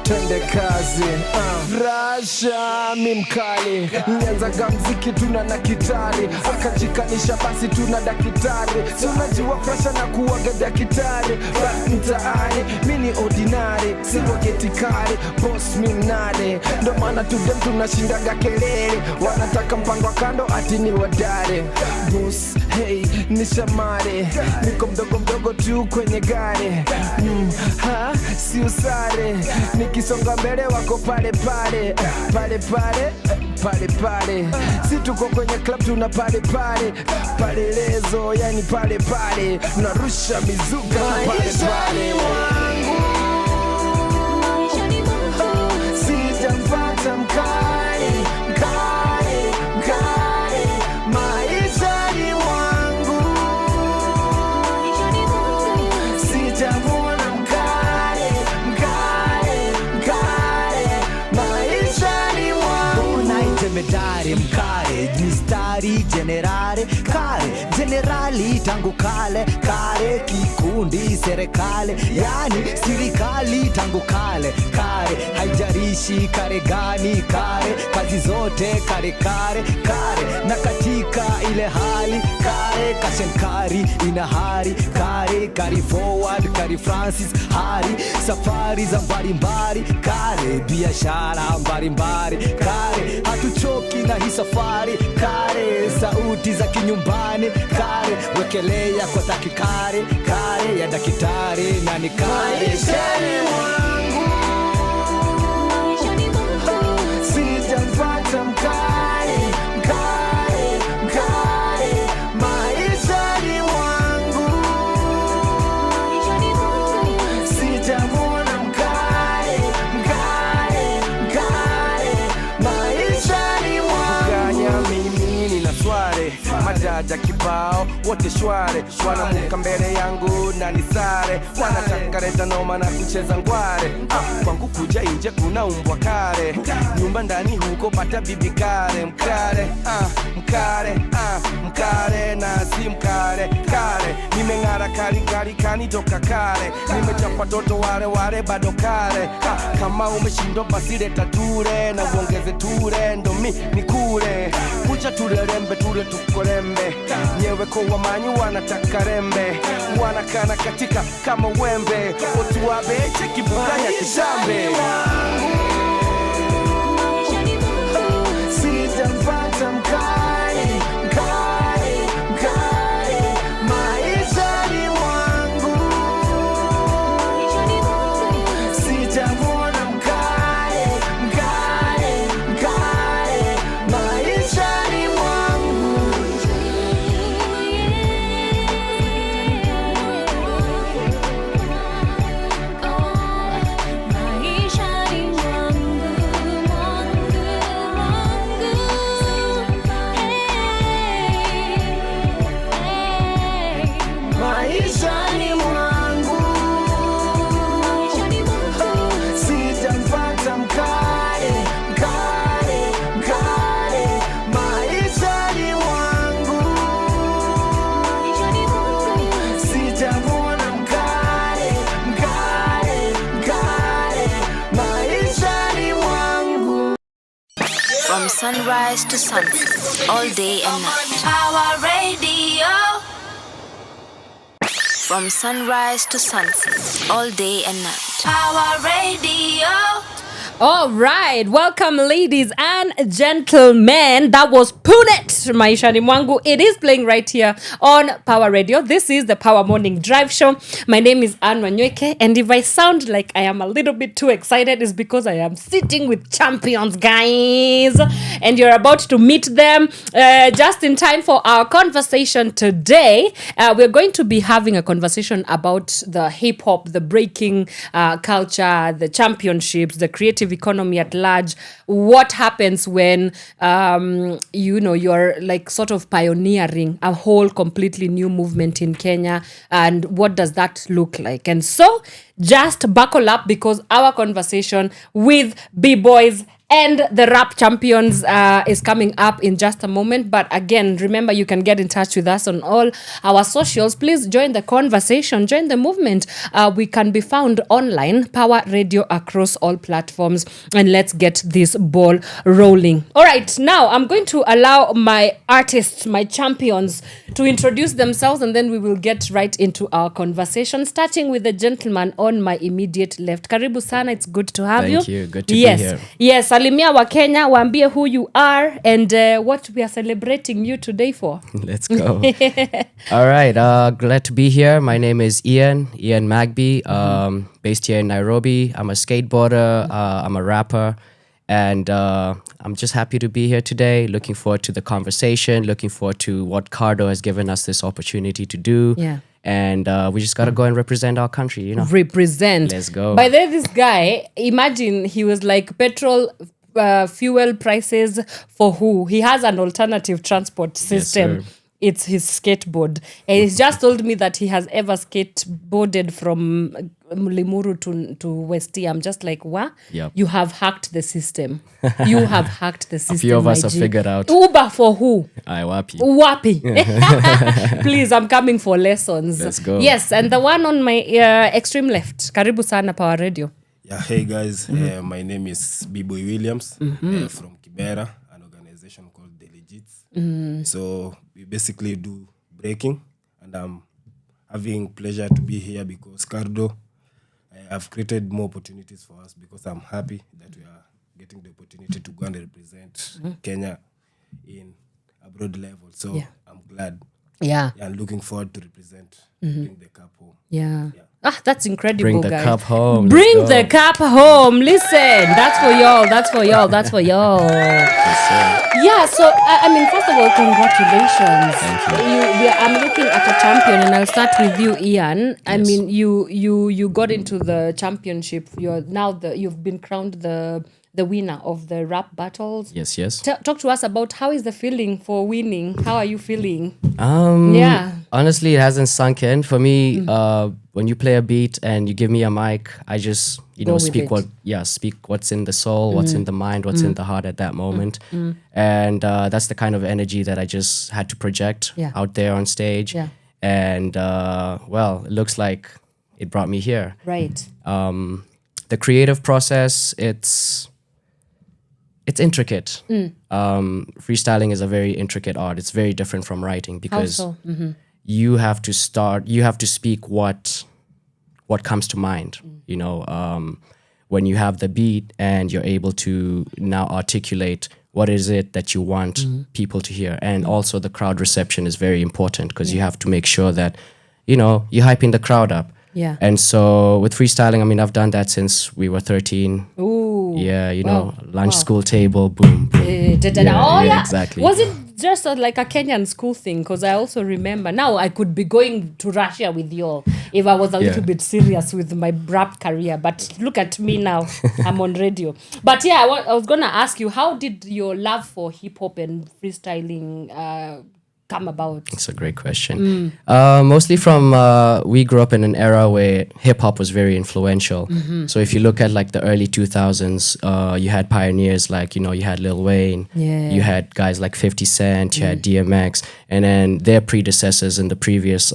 twende kazi. Rasha mimkali, nianzaga mziki tuna na kitari, akajikanisha basi tuna dakitari. Si unajua Rasha na kuwaga dakitari, basi mtaani mini ordinary, si wagetikari, boss mimnade. Ndo maana tudem tunashindaga kelele, wanataka mpango wa kando ati ni wadare. Boss, hey, ni shamare, niko mdogo tu kwenye gari. Si usare, nikisonga mbele wako pale pale. Si tuko kwenye club tuna pale lezo, yani pale narusha mizuka pale sijampata mkali maishani mwangu, sijamuona mkali maishani mwangu. Medari mkare, mistari generare kare, generali tangu kale kikundi serikali, yani serikali tangu kale haijarishi kare gani kare, kazi zote kare na katika ile hali kashenkari ina hari kari forward kari Francis hari, safari za mbalimbali kare, biashara mbalimbali kare, hatuchoki na hii safari kare, sauti za kinyumbani kare, wekelea kwa takikare ya dakitari na ni kare. Sijampata mkali maishani mwangu, sijamuona mkali maishani mwangu. Kanya mimi nina sware, majaja kibao wote shware, wanamuka mbele yangu na nisare, wanataka leta noma na kucheza ngware. Kwangu kuja inje kuna umbwa kare, nyumba ndani huko pata bibi kare. Mkare na si mkare nimeng'ara kari kanitoka kare, nimechapa toto ware bado kare. Kama umeshindwa basi leta ture na uongeze ture, ndo mi nikule. Kuja turerembe ture tukolembe, nyewe kwa wamanyi wanataka rembe, wanakana katika kama wembe, otuwabe cheki bukanya kishambe. Sijampata mkali maishani mwangu, sijamuona mkali maishani mwangu. Maishani mwangu, sijampata mkali maishani mwangu, sijamuona mkali maishani mwangu. From sunrise to sunset, all day and night. Power Radio. From sunrise to sunset, all day and night. Power Radio. All right, welcome ladies and gentlemen. That was Punet Maishani Mwangu. It is playing right here on Power Radio. This is the Power Morning Drive Show. My name is Wanyoike, and if I sound like I am a little bit too excited, it's because I am sitting with champions, guys, and you're about to meet them just in time for our conversation today. We're going to be having a conversation about the hip-hop, the breaking culture, the championships, the creative economy at large. What happens when you're like sort of pioneering a whole completely new movement in Kenya, and what does that look like? And so just buckle up, because our conversation with B-Boys and the Rap Champions is coming up in just a moment. But again, remember, you can get in touch with us on all our socials. Please join the conversation, join the movement. We can be found online, Pawa Radio, across all platforms. And let's get this ball rolling. All right, now I'm going to allow my artists, my champions, to introduce themselves, and then we will get right into our conversation, starting with the gentleman on my immediate left. Karibu sana, it's good to have you. Thank you, good to be here. Yes, salimia wa Kenya, waambie who you are and what we are celebrating you today for. Let's go. All right, glad to be here. My name is Ian Magby, based here in Nairobi. I'm a skateboarder, I'm a rapper, and I'm just happy to be here today. Looking forward to the conversation, looking forward to what Cardo has given us this opportunity to do. Yeah. And we just got to go and represent our country, you know. Represent. Let's go. By the way, this guy, imagine he was like petrol, fuel prices for who? He has an alternative transport system. Yes, sir. It's his skateboard. And he's just told me that he has ever skateboarded from Limuru to Westie. I'm just like, what? Yep. You have hacked the system. You have hacked the system. A few of us my have G. figured out. Uber for who? Wapi. Wapi. Please, I'm coming for lessons. Let's go. Yes, and the one on my extreme left. Karibu sana Power Radio. Yeah, hey guys. My name is B-Boy Williams from Kibera, an organization called The Legits. So we basically do breaking, and I'm having pleasure to be here because Cardo have created more opportunities for us, because I'm happy that we are getting the opportunity to go and represent Kenya in a broad level. So I'm glad. Yeah. And looking forward to represent, bring the cup home. Yeah. Ah, that's incredible, Bring the guys. cup home. Bring the cup home. Listen, that's for y'all. That's for y'all. That's for y'all. Yeah. So I mean, first of all, congratulations. Thank you. I'm looking at a champion, and I'll start with you, Ian. I mean, you got into the championship. You've been crowned the winner of the rap battles. Yes. Talk to us about how is the feeling for winning. How are you feeling? Yeah. Honestly, it hasn't sunk in for me. When you play a beat and you give me a mic, I just speak what's in the soul, what's in the mind, what's in the heart at that moment. And that's the kind of energy that I just had to project out there on stage. Yeah. And it looks like it brought me here. Right. The creative process, it's intricate. Freestyling is a very intricate art. It's very different from writing, because you have to speak what comes to mind. You know, when you have the beat and you're able to now articulate what is it that you want people to hear. And also the crowd reception is very important, because you have to make sure that, you're hyping the crowd up. Yeah. And so with freestyling, I mean, I've done that since we were 13. Ooh. Yeah, lunch school table, boom. Yeah, exactly. Was it just like a Kenyan school thing? Because I also remember, now I could be going to Russia with you all if I was a little bit serious with my rap career. But look at me now, I'm on radio. But yeah, I was going to ask you, how did your love for hip hop and freestyling come about? It's a great question. Mostly from we grew up in an era where hip hop was very influential. So if you look at like the early 2000s, you had pioneers like, you had Lil Wayne, you had guys like 50 Cent, you had DMX, and then their predecessors in the previous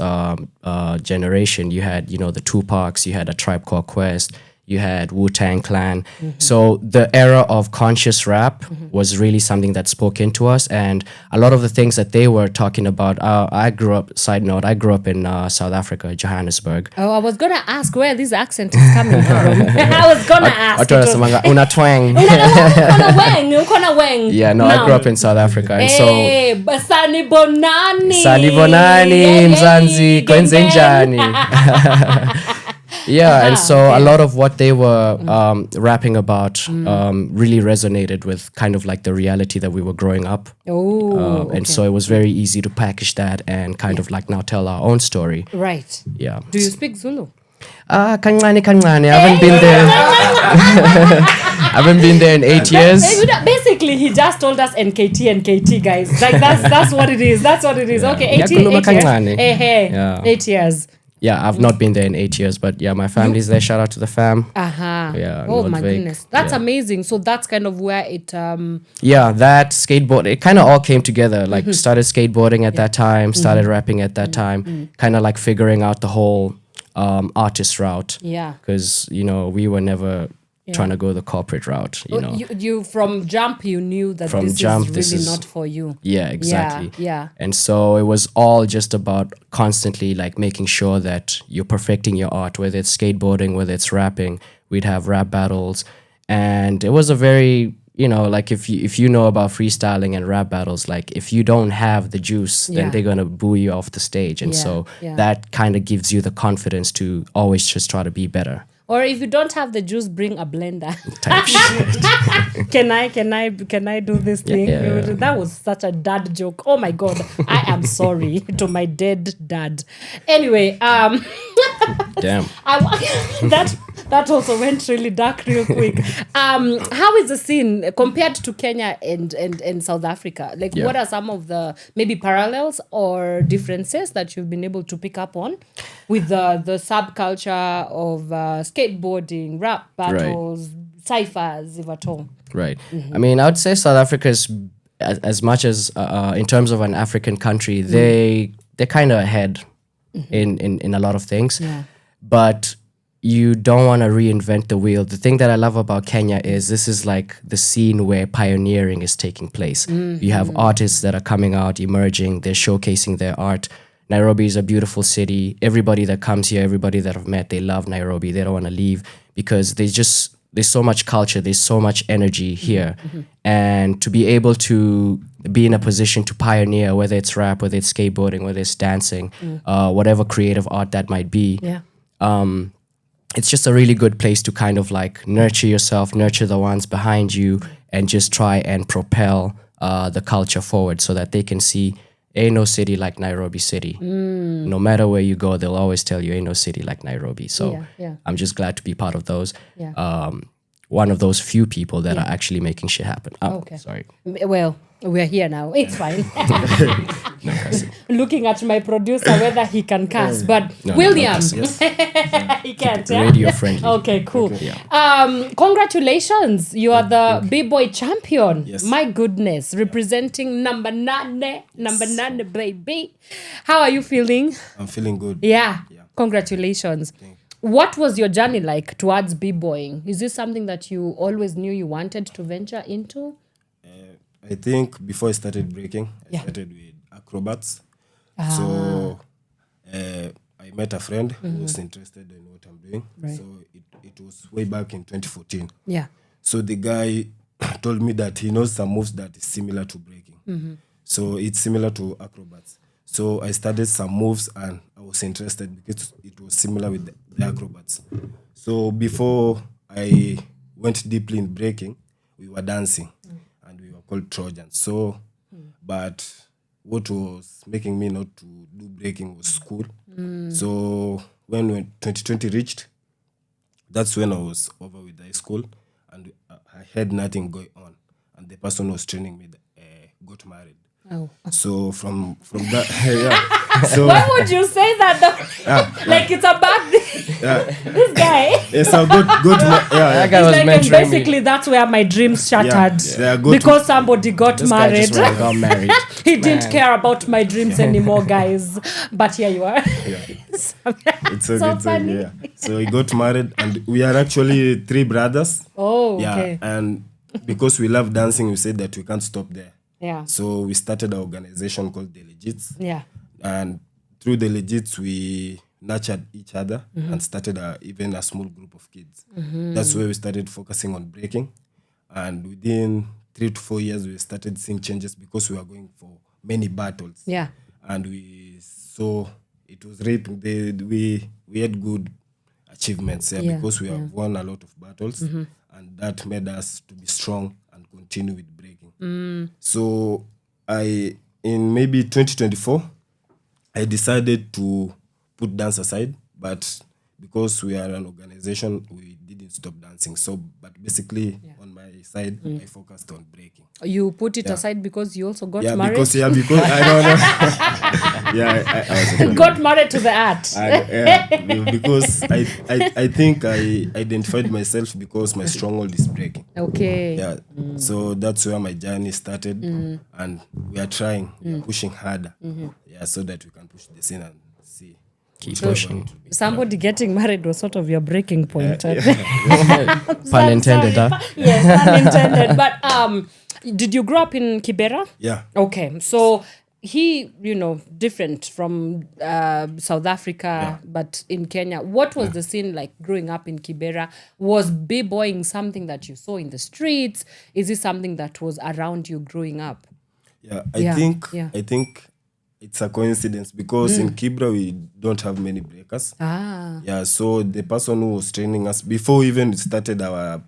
generation, you had, the Tupacs, you had A Tribe Called Quest, you had Wu-Tang Clan. So the era of conscious rap was really something that spoke into us, and a lot of the things that they were talking about, I grew up in South Africa, Johannesburg. Oh, I was going to ask where this accent is coming from. I was going to ask. Una twang. Yeah, no, I grew up in South Africa, and so Sani Bonani, Mzanzi, Kwenzenjani. Yeah, and so a lot of what they were rapping about really resonated with kind of like the reality that we were growing up. And so it was very easy to package that and kind of like now tell our own story. Right. Yeah. Do you speak Zulu? Kancane. I haven't been there. I haven't been there in 8 years. Basically, he just told us NKT, guys. Like that's what it is. That's what it is. Okay, 8 years. 8 years. Yeah, I've not been there in 8 years, but yeah, my family's there. Shout out to the fam. Yeah. Oh my Noordwijk. goodness, that's Yeah. amazing. So that's kind of where it. Yeah, that skateboard, it kind of all came together. Like started skateboarding at that time, started rapping at that time, kind of like figuring out the whole artist route. Yeah. Because, we were never trying to go the corporate route, you know. You from jump, you knew that From this jump, is this really is- not for you. Yeah, exactly. Yeah. And so it was all just about constantly like making sure that you're perfecting your art, whether it's skateboarding, whether it's rapping. We'd have rap battles. And it was a very, like if you know about freestyling and rap battles, like if you don't have the juice, then they're going to boo you off the stage. And so that kind of gives you the confidence to always just try to be better. Or if you don't have the juice, bring a blender. Can I do this thing? Yeah. That was such a dad joke. Oh my god, I am sorry to my dead dad. Anyway, Damn. that also went really dark real quick. How is the scene compared to Kenya and South Africa? Like, what are some of the maybe parallels or differences that you've been able to pick up on with the subculture of skateboarding, rap battles, ciphers, if at all? Right. I mean, I would say South Africa is as much as in terms of an African country, they're kind of ahead in a lot of things. Yeah. But you don't want to reinvent the wheel. The thing that I love about Kenya is this is like the scene where pioneering is taking place. You have artists that are coming out, emerging, they're showcasing their art. Nairobi is a beautiful city. Everybody that comes here, everybody that I've met, they love Nairobi. They don't want to leave because there's so much culture, there's so much energy here. And to be able to be in a position to pioneer, whether it's rap, whether it's skateboarding, whether it's dancing, whatever creative art that might be, it's just a really good place to kind of like nurture yourself, nurture the ones behind you, and just try and propel the culture forward so that they can see ain't no city like Nairobi City. No matter where you go, they'll always tell you ain't no city like Nairobi. So I'm just glad to be part of those. One of those few people that are actually making shit happen. Okay. Sorry. Well, we're here now. It's fine. Looking at my producer whether he can curse, but William, he can't. Yeah? Radio friendly. Okay, cool. Okay, yeah. Congratulations, you are the B-boy champion. Yes. My goodness, representing number 9, baby. How are you feeling? I'm feeling good. Yeah. Congratulations. What was your journey like towards b-boying? Is this something that you always knew you wanted to venture into? I think before I started breaking, I started with acrobats. So I met a friend who was interested in what I'm doing. Right. So it was way back in 2014. Yeah. So the guy told me that he knows some moves that is similar to breaking. So it's similar to acrobats. So I studied some moves and I was interested because it was similar with the acrobats. So before I went deeply in breaking, we were dancing and we were called Trojans. So, but what was making me not to do breaking was school. So when 2020 reached, that's when I was over with high school and I had nothing going on. And the person who was training me got married. Oh. So from that, So why would you say that though? Like it's a bad thing. This guy. Yes, I got that guy It's was like, mentoring and basically that's where my dreams shattered. Because somebody got This guy married. just went and got married. He didn't care about my dreams anymore, guys. But here you are. It's okay, So it's funny. okay, yeah. So he got married and we are actually 3 brothers. Oh, okay. And because we love dancing, we said that we can't stop there. Yeah. So we started an organization called The Legits. Yeah. And through The Legits, we nurtured each other and started even a small group of kids. That's where we started focusing on breaking. And within 3 to 4 years, we started seeing changes because we were going for many battles. Yeah. And we saw it was reaping. We had good achievements because we have won a lot of battles. And that made us to be strong and continue with breaking. So in maybe 2024, I decided to put dance aside, but because we are an organization, we didn't stop dancing. So, but basically on my side, I focused on breaking. You put it aside because you also got married? Because I don't know. I got married to the art. Because I think I identified myself because my stronghold is breaking. Okay. Yeah. So that's where my journey started, and we are trying, we are pushing harder. Yeah, so that we can push the scene and see. Keep pushing. Somebody getting married was sort of your breaking point. Pun intended, huh? Yes, pun intended. But did you grow up in Kibera? Yeah. Okay, so he, different from South Africa, but in Kenya. What was the scene like growing up in Kibera? Was b-boying something that you saw in the streets? Is it something that was around you growing up? Yeah, I think it's a coincidence because in Kibra we don't have many breakers. Yeah, so the person who was training us before we even started our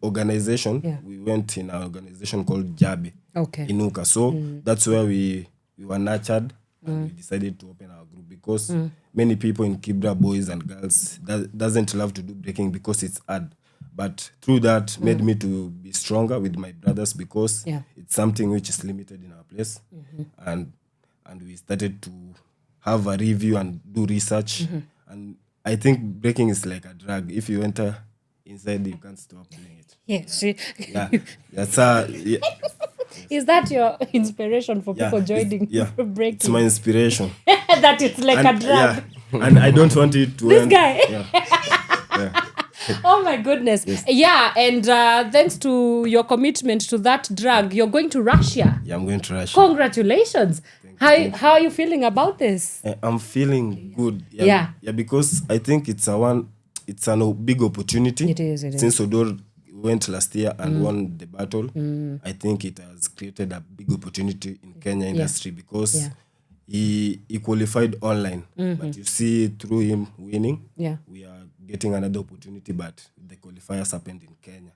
organization, we went in an organization called Jabe in Uka. So that's where we were nurtured and we decided to open our group because many people in Kibra, boys and girls, doesn't love to do breaking because it's hard. But through that made me to be stronger with my brothers because it's something which is limited in our place. And we started to have a review and do research. And I think breaking is like a drug. If you enter inside, you can't stop doing it. Yes. Is that your inspiration for people joining breaking? It's my inspiration. That it's like a drug. And I don't want it to end. This guy. Oh my goodness. Yes. Yeah, and thanks to your commitment to that drug, you're going to Russia. Yeah, I'm going to Russia. Congratulations. How are you feeling about this? I'm feeling good. Yeah, because I think it's a big opportunity. It is. Since Oduor went last year and won the battle, I think it has created a big opportunity in Kenya industry because he qualified online. But you see, through him winning, we are getting another opportunity, but the qualifiers happened in Kenya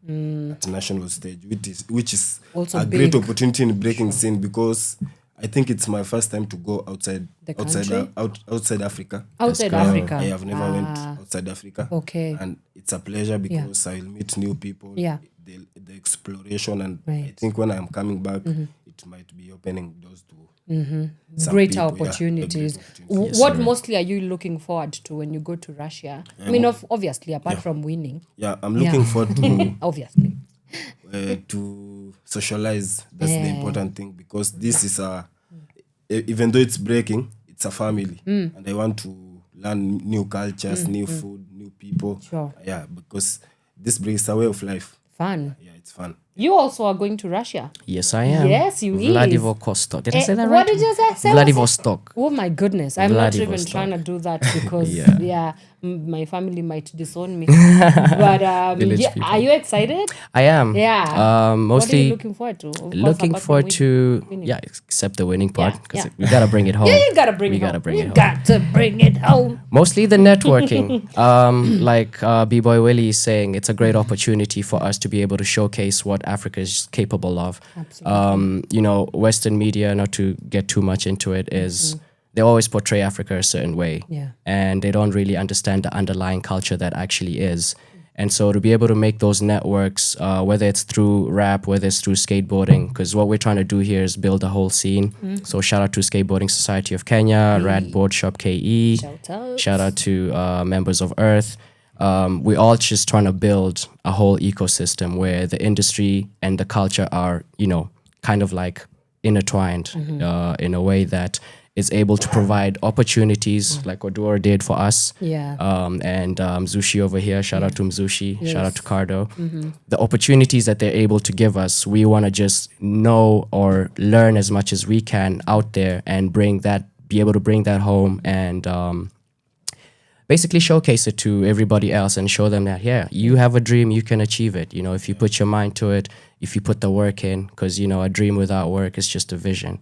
at national stage, which is also a great opportunity in breaking scene because I think it's my first time to go outside Africa. Outside Africa. I have never went outside Africa. Okay. And it's a pleasure because I will meet new people. Yeah. The exploration, and I think when I'm coming back, it might be opening doors to greater opportunities. What mostly are you looking forward to when you go to Russia? I mean, obviously, apart from winning. Yeah, I'm looking forward to obviously to socialize. That's the important thing because this is even though it's breaking, it's a family, and I want to learn new cultures, new food, new people. Sure. Yeah, because this brings a way of life. Fun. Yeah, it's fun. You also are going to Russia. Yes, I am. Yes, you Vladivostok. Did I say that right? What did you say? Vladivostok. Oh my goodness. I'm not even trying to do that because my family might disown me. But are you excited? I am. Yeah. Mostly what are you looking forward to? Looking forward to except the winning part because we gotta bring it home. Yeah, you gotta bring it home. Got to bring it home. Mostly the networking. Like B-Boy Willie is saying, it's a great opportunity for us to be able to showcase what Africa is capable of. Absolutely. Western media, not to get too much into it, is they always portray Africa a certain way. And they don't really understand the underlying culture that actually is. And so to be able to make those networks, whether it's through rap, whether it's through skateboarding, because what we're trying to do here is build a whole scene. So shout out to Skateboarding Society of Kenya, Rad Board Shop KE. Shout out to members of Earth. We're all just trying to build a whole ecosystem where the industry and the culture are, kind of like intertwined in a way that is able to provide opportunities like Oduor did for us. And Mzushi over here, shout out to Mzushi, shout out to Cardo. The opportunities that they're able to give us, we want to just know or learn as much as we can out there and be able to bring that home and basically showcase it to everybody else and show them that, you have a dream, you can achieve it. If you put your mind to it, if you put the work in, because, a dream without work is just a vision.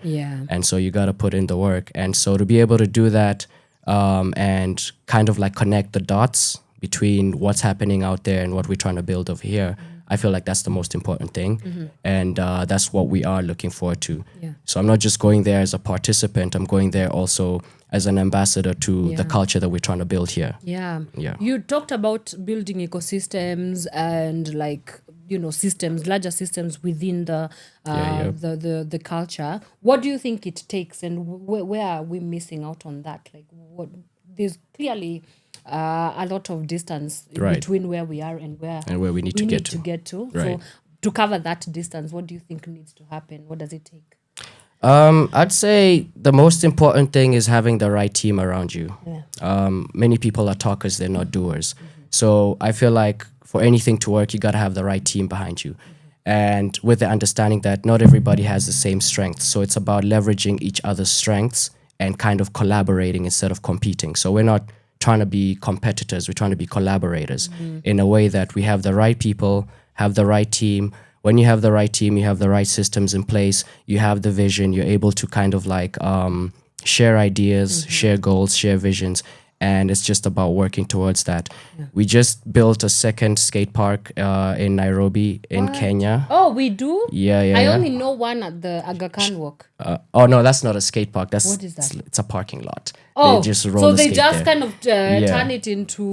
And so you got to put in the work. And so to be able to do that and kind of like connect the dots between what's happening out there and what we're trying to build over here, I feel like that's the most important thing. And that's what we are looking forward to. So I'm not just going there as a participant, I'm going there also as an ambassador to the culture that we're trying to build here. You talked about building ecosystems and like systems, larger systems within the culture. What do you think it takes, and where are we missing out on that? Like, there's clearly a lot of distance between where we are and where we need to get to. Right. So to cover that distance, what do you think needs to happen? What does it take? I'd say the most important thing is having the right team around you. Yeah. Many people are talkers, they're not doers. So I feel like for anything to work, you got to have the right team behind you. And with the understanding that not everybody has the same strengths. So it's about leveraging each other's strengths and kind of collaborating instead of competing. So we're not trying to be competitors, we're trying to be collaborators in a way that we have the right people, have the right team. When you have the right team, you have the right systems in place, you have the vision, you're able to kind of like share ideas, share goals, share visions, and it's just about working towards that. Yeah. We just built a second skate park in Nairobi in Kenya. Oh, we do? Yeah. I only know one at the Aga Khan Walk. Oh no, that's not a skate park. What is that? It's a parking lot. Oh, they just so they just there. kind of turn it into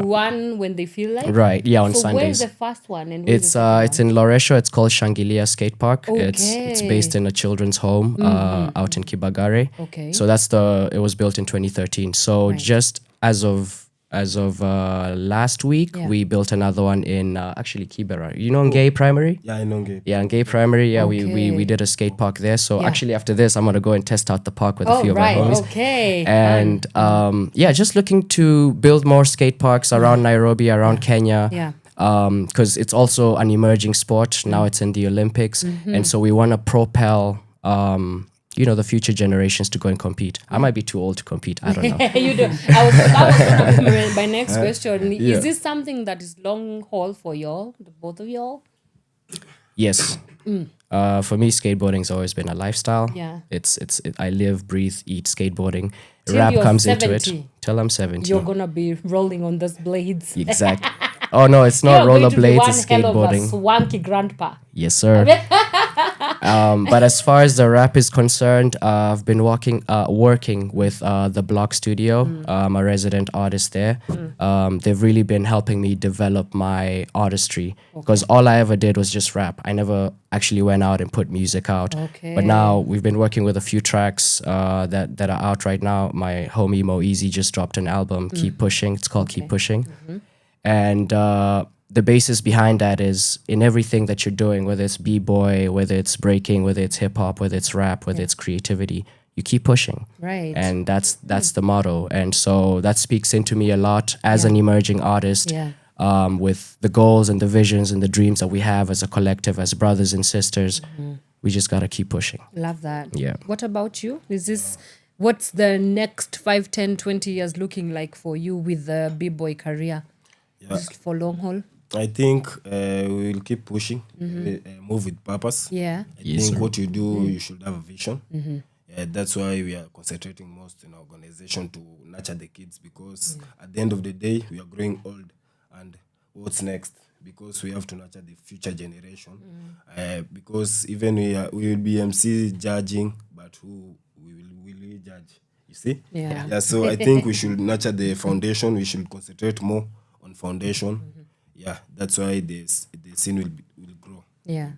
one when they feel like? Right, yeah, on so Sundays. Where's the first one? And it's in Loresho. It's called Shangilia Skate Park. Okay. It's based in a children's home out in Kibagare. Okay. So it was built in 2013. So just as of last week, we built another one in actually Kibera. You know Ngei Primary? Yeah, I know Ngei. Yeah, Ngei Primary. Yeah, we did a skate park there. So actually after this, I'm gonna go and test out the park with a few of my homies. Okay. And just looking to build more skate parks around Nairobi, around Kenya. Yeah. Because it's also an emerging sport. Now it's in the Olympics. And so we want to propel the future generations to go and compete. I might be too old to compete. I don't know. You do. That was going to be my next question. Yeah. Is this something that is long haul for y'all, the both of y'all? Yes. For me, skateboarding's always been a lifestyle. Yeah. I live, breathe, eat skateboarding. Till Rap you're comes 70. into it. Till I'm 70. You're going to be rolling on those blades. Exactly. Oh no, it's not rollerblades, it's skateboarding. You're one swanky grandpa. Yes, sir. But as far as the rap is concerned, I've been working with the Block Studio. I'm a resident artist there. They've really been helping me develop my artistry because all I ever did was just rap. I never actually went out and put music out. Okay. But now we've been working with a few tracks that are out right now. My homie Mo Easy just dropped an album, Keep Pushing. It's called Keep Pushing. And the basis behind that is in everything that you're doing, whether it's b-boy, whether it's breaking, whether it's hip-hop, whether it's rap, whether it's creativity, you keep pushing. Right. And that's the motto. And so that speaks into me a lot as an emerging artist with the goals and the visions and the dreams that we have as a collective, as brothers and sisters. We just got to keep pushing. Love that. Yeah. What about you? What's the next 5, 10, 20 years looking like for you with the b-boy career? Just for long haul? I think we will keep pushing, move with purpose. Yeah. I think what you do, you should have a vision. That's why we are concentrating most in our organization to nurture the kids because at the end of the day, we are growing old. And what's next? Because we have to nurture the future generation. Because even we will be MC judging, but who will we judge? You see? Yeah. So I think we should nurture the foundation. We should concentrate more on foundation. Yeah, that's why the scene will grow. Yeah.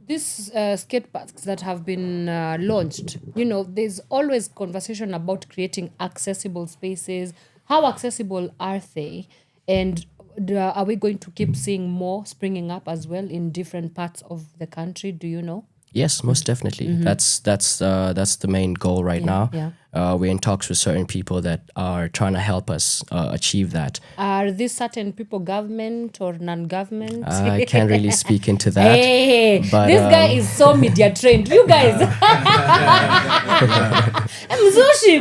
These skate parks that have been launched, there's always conversation about creating accessible spaces. How accessible are they? And are we going to keep seeing more springing up as well in different parts of the country? Do you know? Yes, most definitely. That's the main goal right now. Yeah. We're in talks with certain people that are trying to help us achieve that. Are these certain people government or non-government? I can't really speak into that. Hey, but, this guy is so media trained. You guys. Mzushi,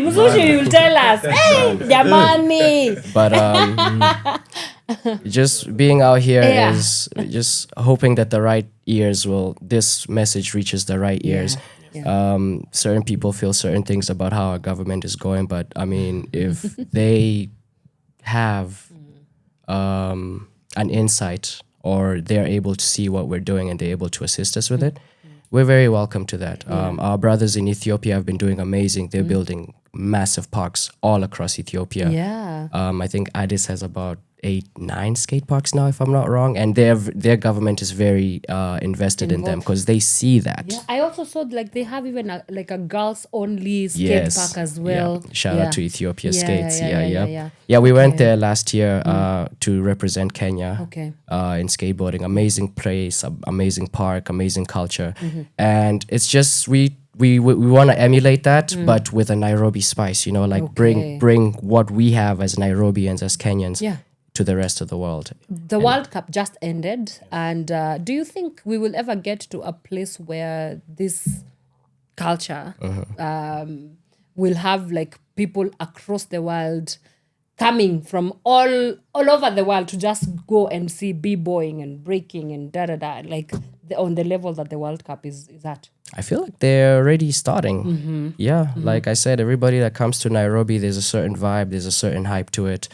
you will tell us. Hey, Yamani. But just being out here is just hoping that the right ears this message reaches the right ears. Certain people feel certain things about how our government is going, but I mean, if they have an insight or they're able to see what we're doing and they're able to assist us with it, we're very welcome to that. Our brothers in Ethiopia have been doing amazing. They're building massive parks all across Ethiopia. Yeah. I think Addis has about 8-9 skate parks now, if I'm not wrong, and their government is very invested in them because they see that. Yeah, I also saw like they have even a girls only skate park as well. Yeah. Shout out to Ethiopia Skates. Yeah. We went there last year to represent Kenya. Okay. In skateboarding, amazing place, amazing park, amazing culture, and it's just we want to emulate that, but with a Nairobi spice. Like bring what we have as Nairobians, as Kenyans. Yeah. To the rest of the world. The World Cup just ended, and do you think we will ever get to a place where this culture will have like people across the world coming from all over the world to just go and see b-boying and breaking and like on the level that the World Cup is at? I feel like they're already starting. Like I said, everybody that comes to Nairobi, there's a certain vibe, there's a certain hype to it.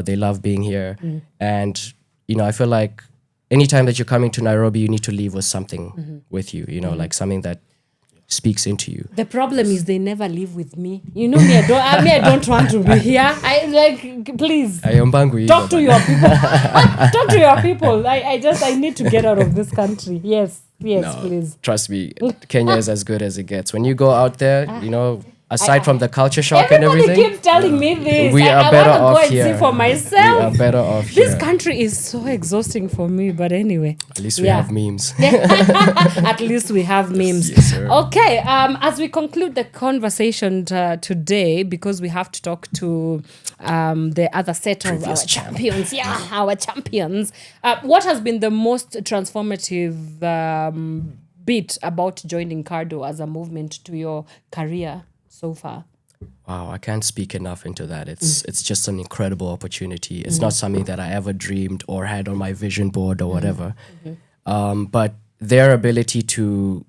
They love being here. And, I feel like anytime that you're coming to Nairobi, you need to leave with something with you, like something that speaks into you. The problem is they never live with me. You know me, I don't want to be here. Please. Talk to your people. Talk to your people. I need to get out of this country. Yes, please. Trust me, Kenya is as good as it gets. When you go out there, aside from the culture shock and everything, everybody keeps telling me this. We are better off I want to go here. and see for myself. We are better off here. This country is so exhausting for me, but anyway. At least we have memes. At least we have memes. Yes, sir. Okay, as we conclude the conversation today, because we have to talk to the other set of our champions. Yeah, our champions. What has been the most transformative bit about joining Cardo as a movement to your career so far? Wow, I can't speak enough into that. It's just an incredible opportunity. It's not something that I ever dreamed or had on my vision board or whatever. But their ability to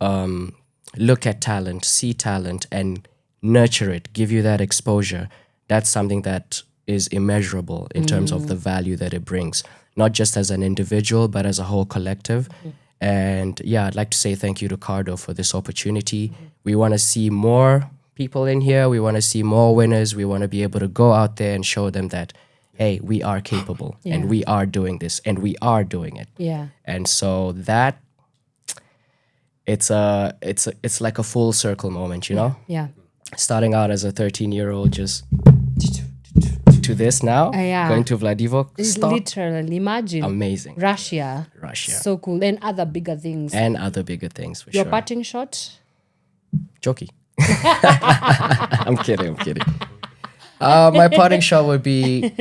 look at talent, see talent, and nurture it, give you that exposure, that's something that is immeasurable in terms of the value that it brings, not just as an individual, but as a whole collective. And I'd like to say thank you to Cardo for this opportunity. We want to see more people in here. We want to see more winners. We want to be able to go out there and show them that, hey, we are capable and we are doing this and we are doing it. Yeah. And so that it's like a full circle moment, Yeah. Starting out as a 13-year-old just to this now, going to Vladivostok. Literally, imagine. Amazing. Russia. So cool. And other bigger things. For Your sure. Parting shot? Jokey. I'm kidding. My parting shot would be,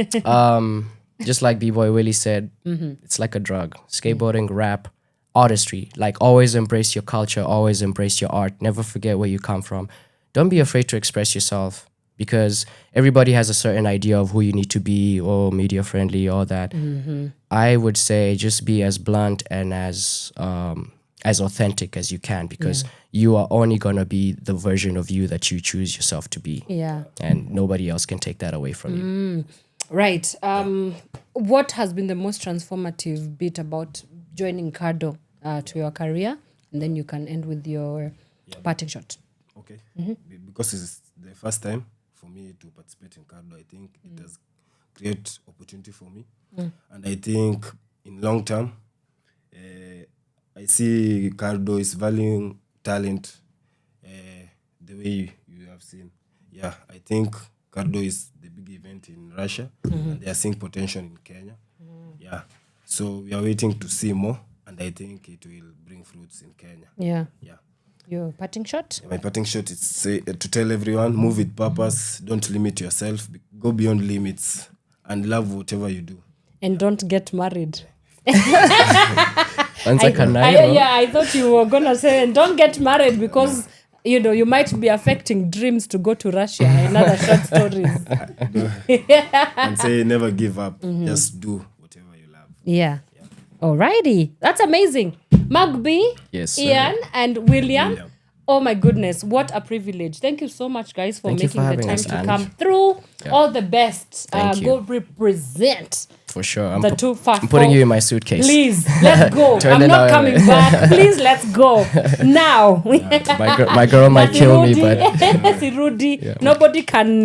just like B-Boy Willie said, it's like a drug. Skateboarding, rap, artistry. Like, always embrace your culture, always embrace your art. Never forget where you come from. Don't be afraid to express yourself, because everybody has a certain idea of who you need to be, or media friendly, or that. I would say just be as blunt and as authentic as you can, because you are only going to be the version of you that you choose yourself to be. Yeah. And nobody else can take that away from you. Right. What has been the most transformative bit about joining Cardo to your career? And then you can end with your parting shot. Okay. Because it's the first time for me to participate in Cardo, I think it has created opportunity for me. And I think in long term, I see Cardo is valuing talent the way you have seen. Yeah, I think Cardo is the big event in Russia, and they are seeing potential in Kenya. Yeah, so we are waiting to see more, and I think it will bring fruits in Kenya. Yeah. Yeah. Your parting shot? My parting shot is to tell everyone, move with purpose, don't limit yourself, go beyond limits, and love whatever you do. And don't get married. I thought you were going to say, and don't get married, because you might be affecting dreams to go to Russia and other short stories. And say never give up, just do whatever you love. Yeah. Alrighty, that's amazing. Magby, yes, Ian, and William. Oh my goodness, what a privilege. Thank you so much, guys, for making the time to come through. All the best. Go represent For sure. I'm putting you in my suitcase. Please, let's go. I'm not coming back. Please, let's go. Now. My girl might kill me, but... Rudy. Yeah. Nobody can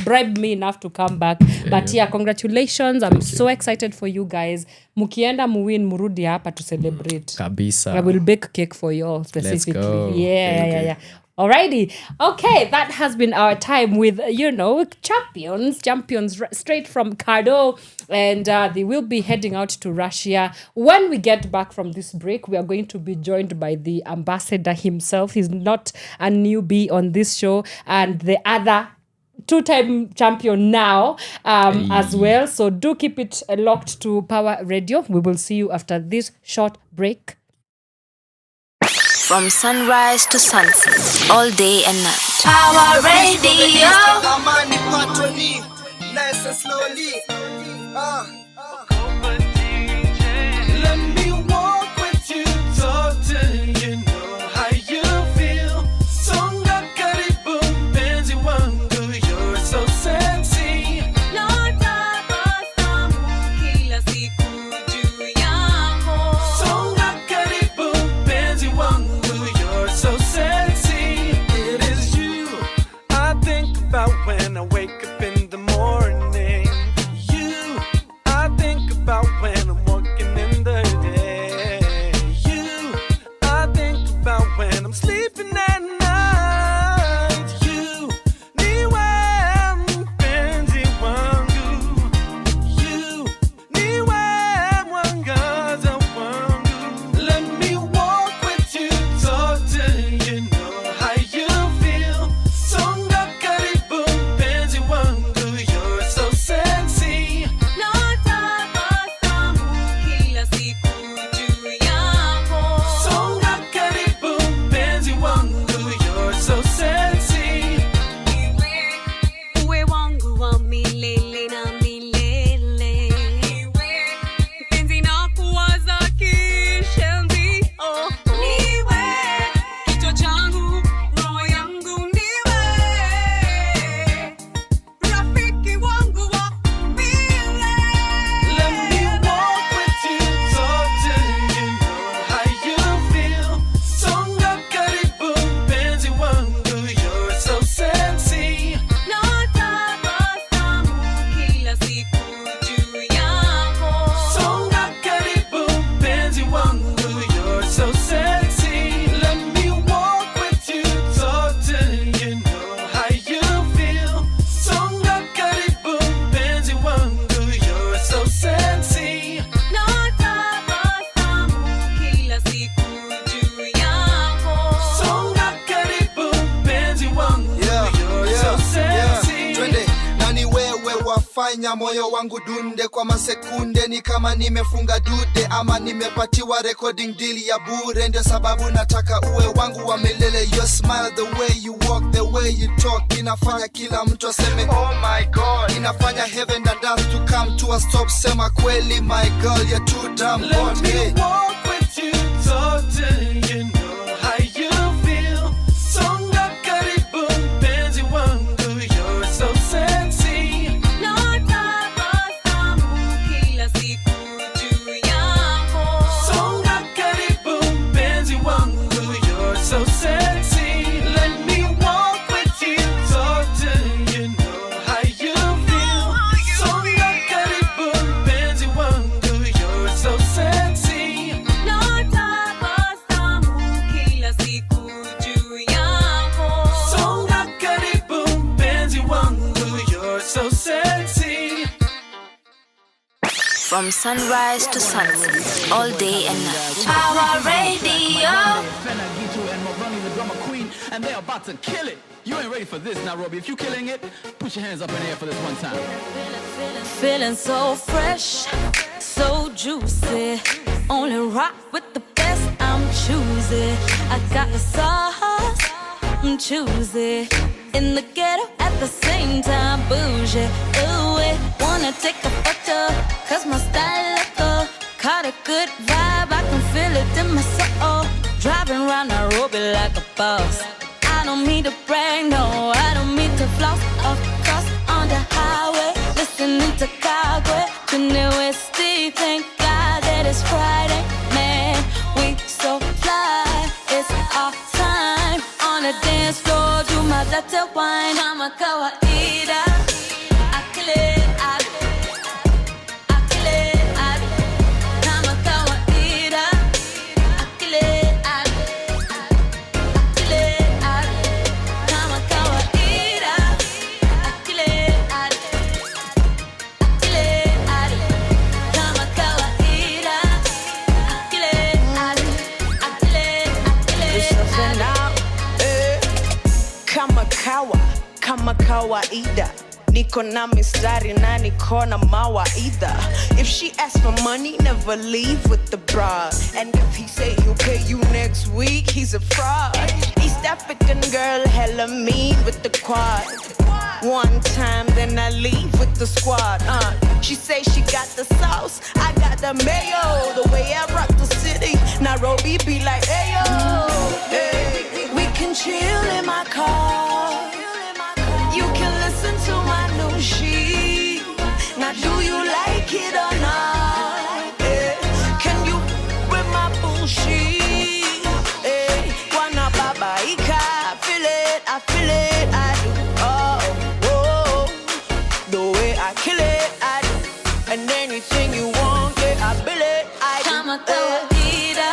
bribe me enough to come back. But congratulations. I'm so excited for you guys. Mukienda muwin murudi hapa to celebrate. Kabisa. I will bake cake for you all specifically. Let's go. Yeah. Alrighty. Okay, that has been our time with, champions straight from Kado. And they will be heading out to Russia. When we get back from this break, we are going to be joined by the ambassador himself. He's not a newbie on this show. And the other two-time champion now as well. So do keep it locked to Power Radio. We will see you after this short break. From sunrise to sunset, all day and night. Power Radio. Nice and slowly. Let me walk with you, talk till you know how you feel. Songa karibu mpenzi wangu, you're so sexy. Songa karibu mpenzi wangu, you're so sexy. It is you I think about when I wake up in the morning. You I think about when I'm walking in the day. You I think about when I'm sleeping at night. You niwe mpenzi wangu. You niwe mwangaza wangu. Let me walk with you, talk till you know how you feel. Songa karibu mpenzi wangu, you're so sexy. Songa karibu mpenzi wangu, you're so sexy. Uwe wangu wa milele na milele. Mpenzi na kuwaza kishenzi. Oh, niwe kichwa changu, roho yangu niwe. Rafiki wangu wa milele. Let me walk with you, talk till you know how you feel. Songa karibu mpenzi wangu, you're so sexy. Natabasamu kila siku juu yako. Songa karibu mpenzi wangu, you're so sexy. Let me walk with you, talk till you know how you feel. Songa karibu mpenzi wangu, you're so sexy. Natabasamu kila siku juu yako. Songa karibu mpenzi wangu, you're so sexy. Twende nani wewe wafanya moyo wangu dunde kwa masekunde, ni kama nimefunga dude ama nimepatiwa recording deal ya bure. Ndio sababu nataka uwe wangu wa milele. Your smile, the way you walk, the way you talk, inafanya kila mtu aseme oh my god. Inafanya heaven and earth to come to a stop. Sema kweli my girl, you're too damn Let hot. me Hey. walk with you, talk till you know how you feel. Songa karibu mpenzi wangu, you're so sexy. Natabasamu kila siku juu yako. Songa karibu mpenzi wangu, you're so sexy. Let me walk with you, talk till you know how you feel. Songa karibu mpenzi wangu, you're so sexy. Natabasamu kila siku juu yako. Songa karibu mpenzi wangu, you're so sexy. From sunrise to sunset, all day and night. Power Radio. And they're about to kill it. You ain't ready for this, Nairobi. If you killing it, put your hands up in the air for this one time. Feeling so fresh, so juicy. Only rock with the best, I'm choosy. I got the sauce, I'm choosy. In the ghetto at the same time, bougie. Ooh, wanna take a photo, cause my style look good. Caught a good vibe, I can feel it in my soul. Driving around Nairobi like a boss. I don't mean to brag, no, I don't mean to floss. Of course, on the highway, listening to Kagwe. in the Westie. Thank God that it's Friday, man. We so fly. It's our time on the dance floor. Do my latte wine, kama kawaida. Akile, kama kawaida. Akile, kama kawaida. Akile, kama kawaida. Kama kawaida, niko na mistari na niko na mawaida. If she asks for money, never leave with the broad. And if he say he'll pay you next week, he's a fraud. East African girl, hella mean with the quad. One time, then I leave with the squad. She say she got the sauce, I got the mayo. The way I rock the city, Nairobi be like, ayo. Hey, we can chill in my car. You can listen to my new sheet. Now do you like it or not? Can you with my bullshit? Wanna babaika? I feel it, I do. Oh, the way I kill it, I do. And anything you want, yeah, I feel it, I do. Kama kawaida.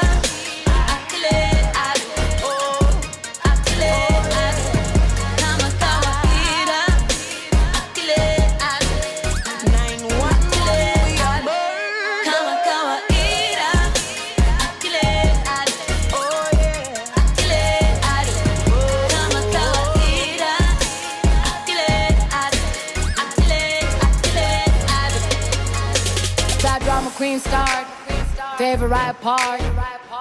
Akile, Queen start, favorite part.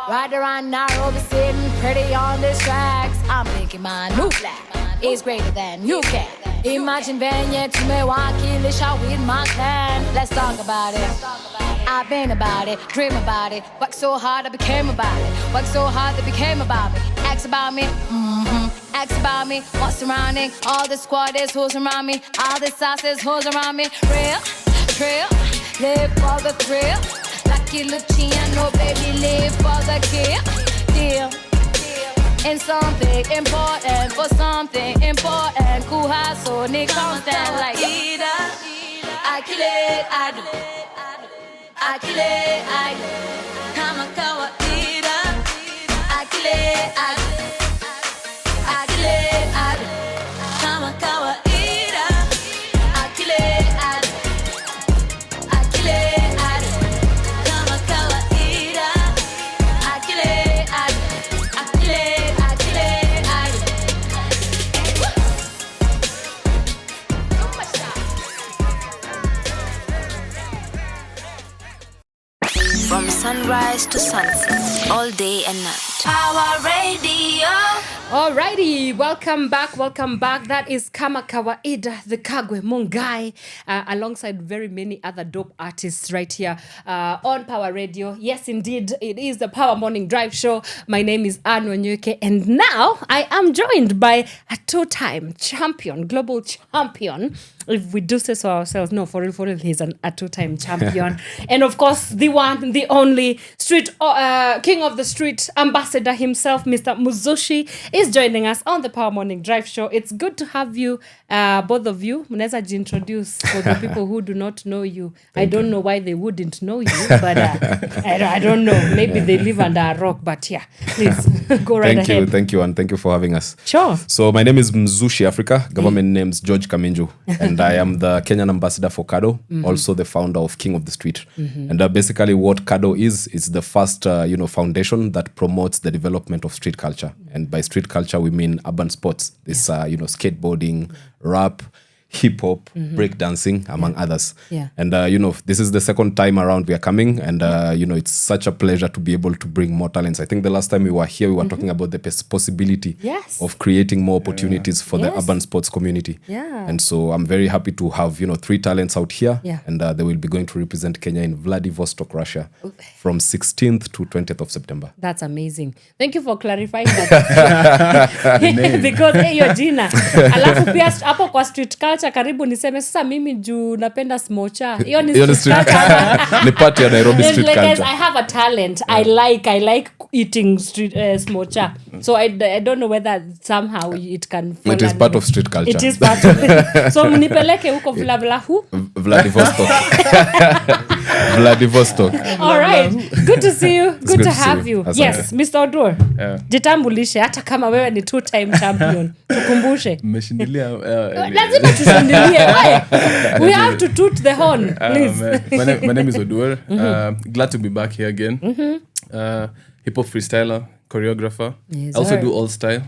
Right around Nairobi, sitting pretty on the tracks. I'm thinking my new flat is greater than you can. Imagine venye tumewakilisha with my clan. Let's talk about it. I've been about it, dream about it. Worked so hard I became about it. Worked so hard they became about me. Ask about me, ask about me. What's surrounding? All the squad is who's around me. All the sauce is who's around me. Real, trill, live for the thrill. Lucky Luciano, baby, live for the kill. Deal. In something important, for something important. Kuha so ni constant like I kill it, I do. I kill it, I do. Kama kawaida. I kill it, I do. I kill it, I do. Kama kawaida. I kill it, I do. I kill it, I do. Kama kawaida. I kill it, I do. I kill it, I kill it, I do. From sunrise to sunset, all day and night. Power Radio. Alrighty, welcome back. That is Kama Kawaida, the Kagwe Mungai, alongside very many other dope artists right here on Power Radio. Yes, indeed, it is the Power Morning Drive Show. My name is Wanyoike, and now I am joined by a two-time champion, global champion. If we do say so ourselves, no, for real, he's a two-time champion. And of course, the one, the only street king of the street ambassador himself, Mr. Mzushi, is joining us on the Power Morning Drive Show. It's good to have you, both of you. Mnaweza introduce for the people who do not know you. I don't know why they wouldn't know you, but I don't know. Maybe they live under a rock, but yeah, please go right ahead. Thank you, and thank you for having us. Sure. So my name is Mzushiafrica. Government name's George Kaminju, and I am the Kenyan ambassador for Kado, also the founder of King of the Street. And basically what Kado is the first foundation that promotes the development of street culture. And by street culture, we mean urban sports. This, skateboarding, rap, hip-hop, breakdancing, among others. Yeah. And, this is the second time around we are coming. And, it's such a pleasure to be able to bring more talents. I think the last time we were here, we were talking about the possibility of creating more opportunities for the urban sports community. Yeah. And so I'm very happy to have, 3 talents out here. Yeah. And they will be going to represent Kenya in Vladivostok, Russia from 16th to 20th of September. That's amazing. Thank you for clarifying that. Because, your Gina. Alafu pia hapo kwa street culture wacha karibu niseme sasa mimi juu napenda smocha. Hiyo ni Hiyo ni street ni part ya Nairobi And street like, guys, culture. I have a talent. I like eating street smocha. So I don't know whether somehow it can fall It is under- part of street culture. It is part of it. So mnipeleke huko Vladivostok. Vladivostok. All right. Good to see you. Good to good to see have you. you. Asante. Yes, Mr. Oduor. Yeah. Jitambulishe hata kama wewe ni 2-time champion. Tukumbushe. Mmeshindilia Lazima tushindilie. We have to toot the horn, please. My name is Oduor. Glad to be back here again. Hip hop freestyler, choreographer. Yes, I also sir. do all style.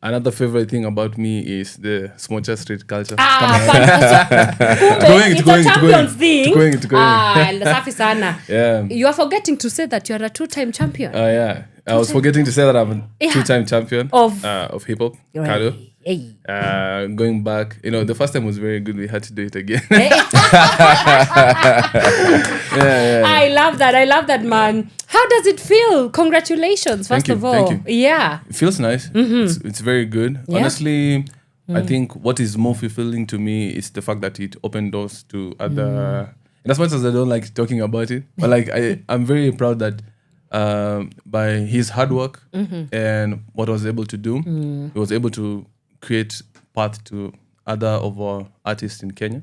Another favorite thing about me is the smocha street culture. It's a champion's thing. It's going. Safi sana. Yeah. You are forgetting to say that you are a 2-time champion. Yeah. I was forgetting to say that I'm a Yeah. 2-time champion Of hip hop. Right. Kado. Hey. Going back, the first time was very good. We had to do it again. I love that, man. How does it feel? Congratulations, first of all. Thank you. Yeah. It feels nice. It's very good. Yeah. Honestly, I think what is more fulfilling to me is the fact that it opened doors to other. And as much as I don't like talking about it, but like I'm very proud that by his hard work and what I was able to do, he was able to create path to other of our artists in Kenya.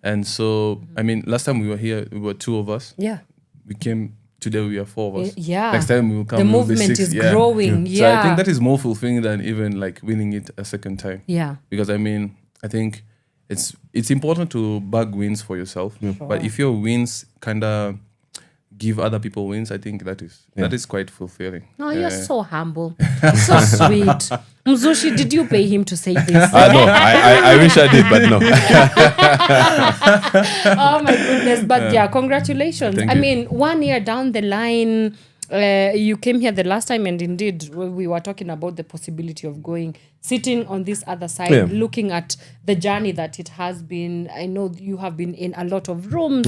And so, I mean, last time we were here, we were 2 of us. Yeah. We came. Today we are 4 of us. Yeah. Next time we will come. The we will be movement 6. is growing. So I Yeah. think that is more fulfilling than even like winning it a second time. Yeah. Because I mean, I think it's important to bag wins for yourself. But if your wins kind of give other people wins, I think that is quite fulfilling. Oh, you're so humble. So sweet. Mzushi, did you pay him to say this? No, I wish I did, but no. Oh my goodness. But yeah, congratulations. Thank I you. mean, 1 year down the line, you came here the last time, and indeed we were talking about the possibility of sitting on this other side, looking at the journey that it has been. I know you have been in a lot of rooms,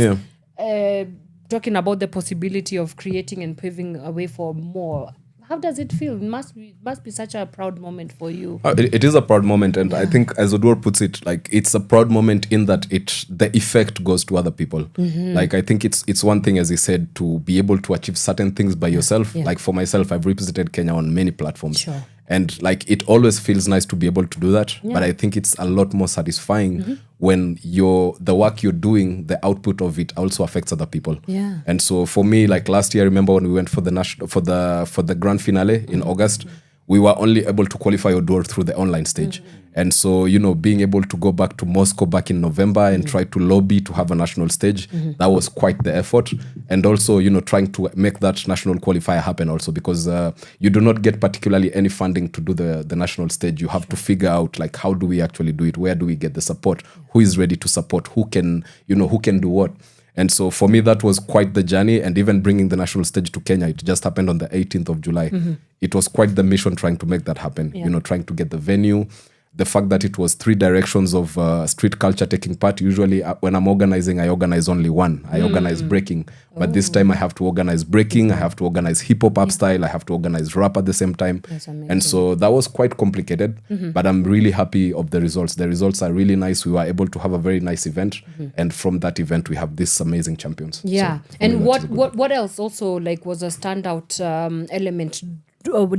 talking about the possibility of creating and paving a way for more. How does it feel? It must be such a proud moment for you. It is a proud moment, and I think, as Oduor puts it, like it's a proud moment in that the effect goes to other people. Like I think it's one thing, as he said, to be able to achieve certain things by yourself. Like for myself, I've represented Kenya on many platforms. Sure. And like it always feels nice to be able to do that, but I think it's a lot more satisfying when the work you're doing, the output of it also affects other people. Yeah. And so for me, like last year, I remember when we went for the grand finale in August, we were only able to qualify Oduor through the online stage. And so, being able to go back to Moscow back in November and try to lobby to have a national stage, that was quite the effort. And also, trying to make that national qualifier happen also, because you do not get particularly any funding to do the national stage. You have to figure out, like, how do we actually do it? Where do we get the support? Who is ready to support? Who can do what? And so for me, that was quite the journey. And even bringing the national stage to Kenya, it just happened on the 18th of July. It was quite the mission trying to make that happen, trying to get the venue. The fact that it was 3 directions of street culture taking part. Usually when I'm organizing, I organize only one. I organize breaking. But this time I have to organize breaking, I have to organize hip-hop up style, I have to organize rap at the same time. And so that was quite complicated, but I'm really happy of the results. The results are really nice. We were able to have a very nice event. And from that event, we have these amazing champions. Yeah. So and what else also like was a standout element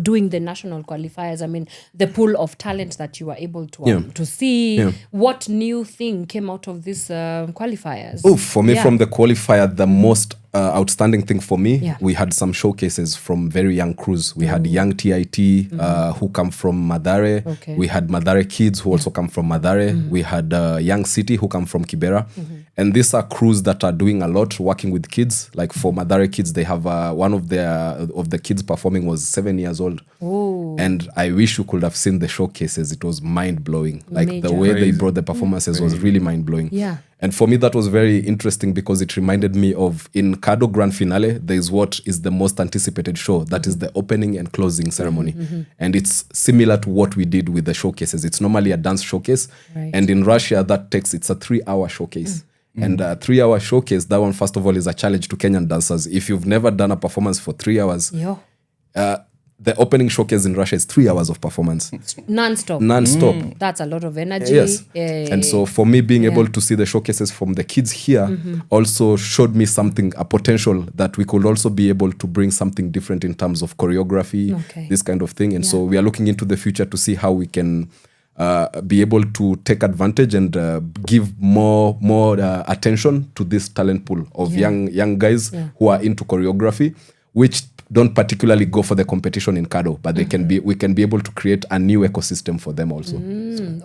doing the national qualifiers? I mean, the pool of talent that you were able to see. What new thing came out of these qualifiers? For me, from the qualifier, the most outstanding thing for me, we had some showcases from very young crews. We had young TIT who come from Mathare. We had Mathare kids who also come from Mathare. We had Young City who come from Kibera. And these are crews that are doing a lot working with kids. Like for Mathare kids, they have one of the kids performing was 7 years old. Ooh. And I wish you could have seen the showcases. It was mind-blowing. Like the way they brought the performances was really mind-blowing. Yeah. And for me, that was very interesting because it reminded me of, in Kado Grand Finale, there is what is the most anticipated show. That is the opening and closing ceremony. And it's similar to what we did with the showcases. It's normally a dance showcase. And in Russia, it's a 3-hour showcase. And a 3-hour showcase, that one, first of all, is a challenge to Kenyan dancers. If you've never done a performance for 3 hours, the opening showcase in Russia is 3 hours of performance. Non-stop. Non-stop. That's a lot of energy. Yes. Yeah. And so for me, being able to see the showcases from the kids here also showed me something, a potential that we could also be able to bring something different in terms of choreography, this kind of thing. And so we are looking into the future to see how we can be able to take advantage and give more attention to this talent pool of young guys who are into choreography, which don't particularly go for the competition in Kado, but we can be able to create a new ecosystem for them also.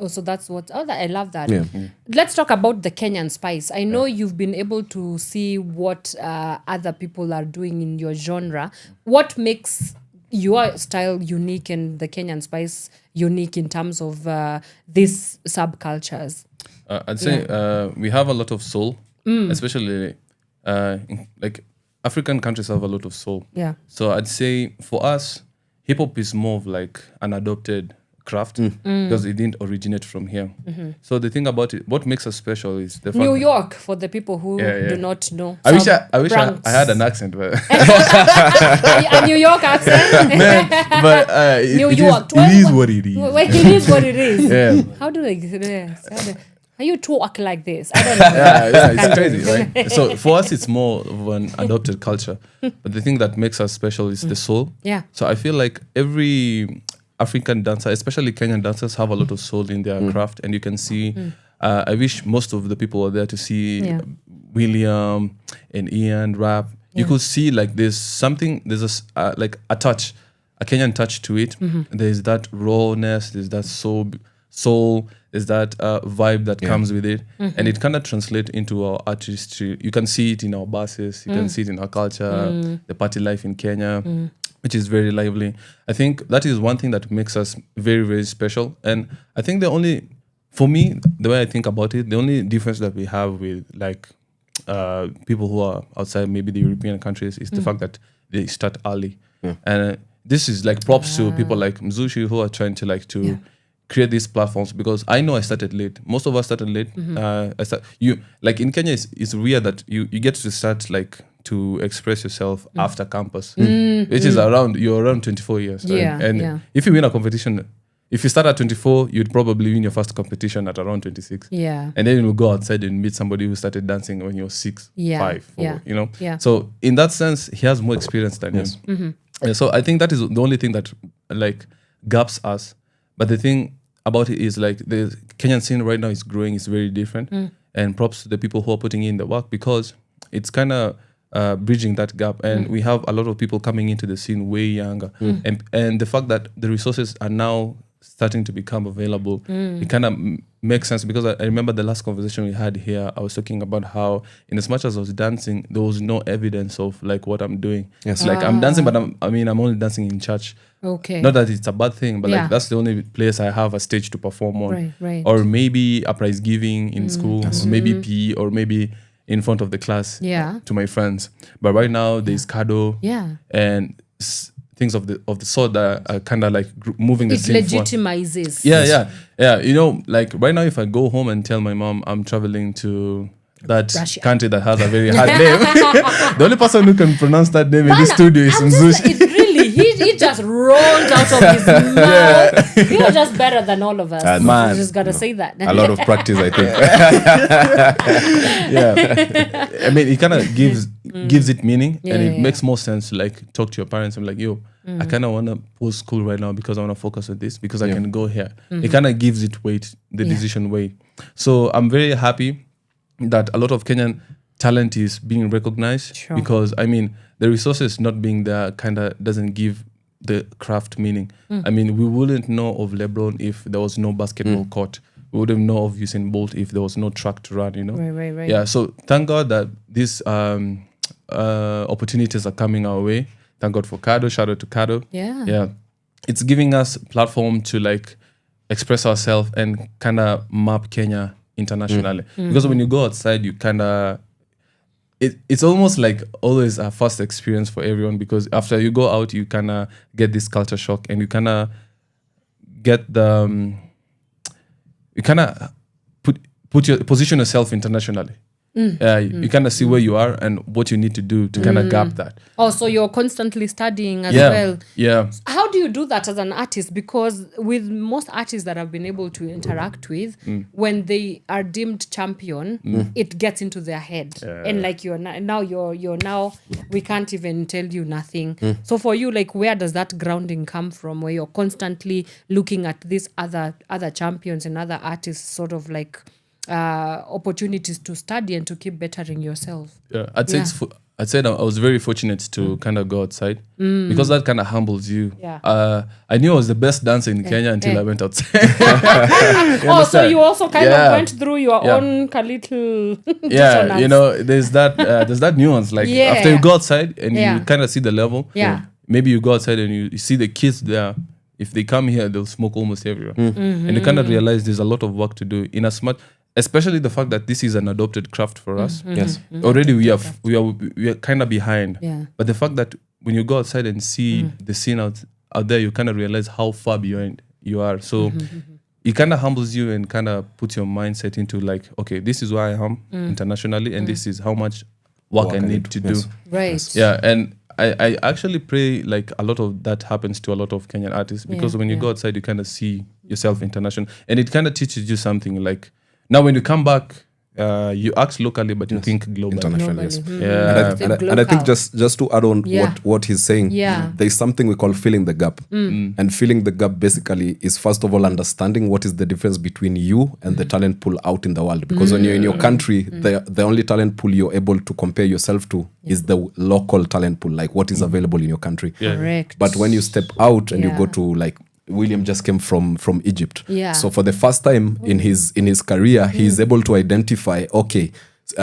So that's what I love that. Yeah. Let's talk about the Kenyan spice. I know you've been able to see what other people are doing in your genre. What makes your style unique and the Kenyan spice unique in terms of these subcultures? I'd say we have a lot of soul, especially like African countries have a lot of soul. Yeah. So I'd say for us, hip hop is more of like an adopted craft because it didn't originate from here. So the thing about it, what makes us special is the fact New York, for the people who do not know. I wish I had an accent, but a New York accent. Man, but New it York. It is what it is. Wait, it is what it is. Yeah. How do how you talk like this? I don't know. Yeah, it's crazy, right? So for us, it's more of an adopted culture. But the thing that makes us special is the soul. Yeah. So I feel like every African dancer, especially Kenyan dancers, have a lot of soul in their craft. And you can see, I wish most of the people were there to see William and Ian rap. You could see like there's like a touch, a Kenyan touch to it. There's that rawness, there's that soul, there's that vibe that comes with it. And it kind of translates into our artistry. You can see it in our buses, you can see it in our culture, the party life in Kenya, which is very lively. I think that is one thing that makes us very, very special. And I think for me, the way I think about it, the only difference that we have with like people who are outside maybe the European countries is the fact that they start early. And this is like props to people like Mzushi who are trying to create these platforms, because I know I started late. Most of us started late. Like in Kenya, it's weird that you get to start like to express yourself after campus, which is you're around 24 years. Right? And if you win a competition, if you start at 24, you'd probably win your first competition at around 26. Yeah. And then you'll go outside and meet somebody who started dancing when you're 6, 5, 4, you know? Yeah. So in that sense, he has more experience than you. And so I think that is the only thing that like gaps us. But the thing about it is like the Kenyan scene right now is growing, it's very different. And props to the people who are putting in the work, because it's kind of bridging that gap. And we have a lot of people coming into the scene way younger. And the fact that the resources are now starting to become available, it kind of makes sense, because I remember the last conversation we had here, I was talking about how in as much as I was dancing, there was no evidence of like what I'm doing. Yes. Like I'm dancing, but I'm only dancing in church. Okay. Not that it's a bad thing, but like that's the only place I have a stage to perform on. Right. Or maybe a prize giving in school, or maybe PE, or maybe in front of the class to my friends. But right now there's Kado and things of the sort that are kind of like moving the same. It legitimizes. Yeah. You know, like right now, if I go home and tell my mom I'm traveling to that country that has a very hard name, the only person who can pronounce that name in this studio is Mzushi. He just rolled out of his mouth. You're just better than all of us. Man, you just gotta say that. A lot of practice, I think. I mean, it kind of gives it meaning, and it makes more sense to like talk to your parents and be like, yo, I kind of want to post school right now because I want to focus on this, because I can go here. It kind of gives it weight, the decision weight. So I'm very happy that a lot of Kenyan talent is being recognized, because I mean, the resources not being there kind of doesn't give the craft meaning. I mean, we wouldn't know of LeBron if there was no basketball court. We wouldn't know of Usain Bolt if there was no track to run, you know? Right. Yeah, so thank God that these opportunities are coming our way. Thank God for Kado. Shout out to Kado. Yeah. It's giving us a platform to like express ourselves and kind of map Kenya internationally. Because when you go outside, you kind of... It's almost like always a first experience for everyone, because after you go out, you kind of get this culture shock, and you kind of get the... you kind of position yourself internationally. You kind of see where you are and what you need to do to kind of gap that. Oh, so you're constantly studying as Yeah, well. yeah. How do you do that as an artist? Because with most artists that I've been able to interact with, when they are deemed champion, it gets into their head. And like you're now, we can't even tell you nothing. So for you, like, where does that grounding come from? Where you're constantly looking at these other champions and other artists, sort of like opportunities to study and to keep bettering yourself. I'd say I was very fortunate to kind of go outside because that kind of humbles you. I knew I was the best dancer in Kenya until I went outside. So you also kind of went through your own little dissonance. You know, there's that nuance. Like after you go outside and you kind of see the level. Maybe you go outside and you see the kids there. If they come here, they'll smoke almost everywhere, and you kind of realize there's a lot of work to do. In as much, especially the fact that this is an adopted craft for us. Yes. Already we are kind of behind. But the fact that when you go outside and see the scene out there, you kind of realize how far behind you are. So it kind of humbles you and kind of puts your mindset into like, okay, this is where I am internationally, and this is how much work I need to do. Right. Yeah, and I actually pray like a lot of that happens to a lot of Kenyan artists because when you go outside, you kind of see yourself international, and it kind of teaches you something. Like now, when you come back, you act locally, but you think globally. Internationally, yes. Yeah. And I think just to add on what he's saying, there's something we call filling the gap. And filling the gap basically is, first of all, understanding what is the difference between you and the talent pool out in the world. Because when you're in your country, the only talent pool you're able to compare yourself to is the local talent pool, like what is available in your country. Correct. But when you step out and you go to like, William just came from Egypt. Yeah. So for the first time in his career, he is able to identify, okay,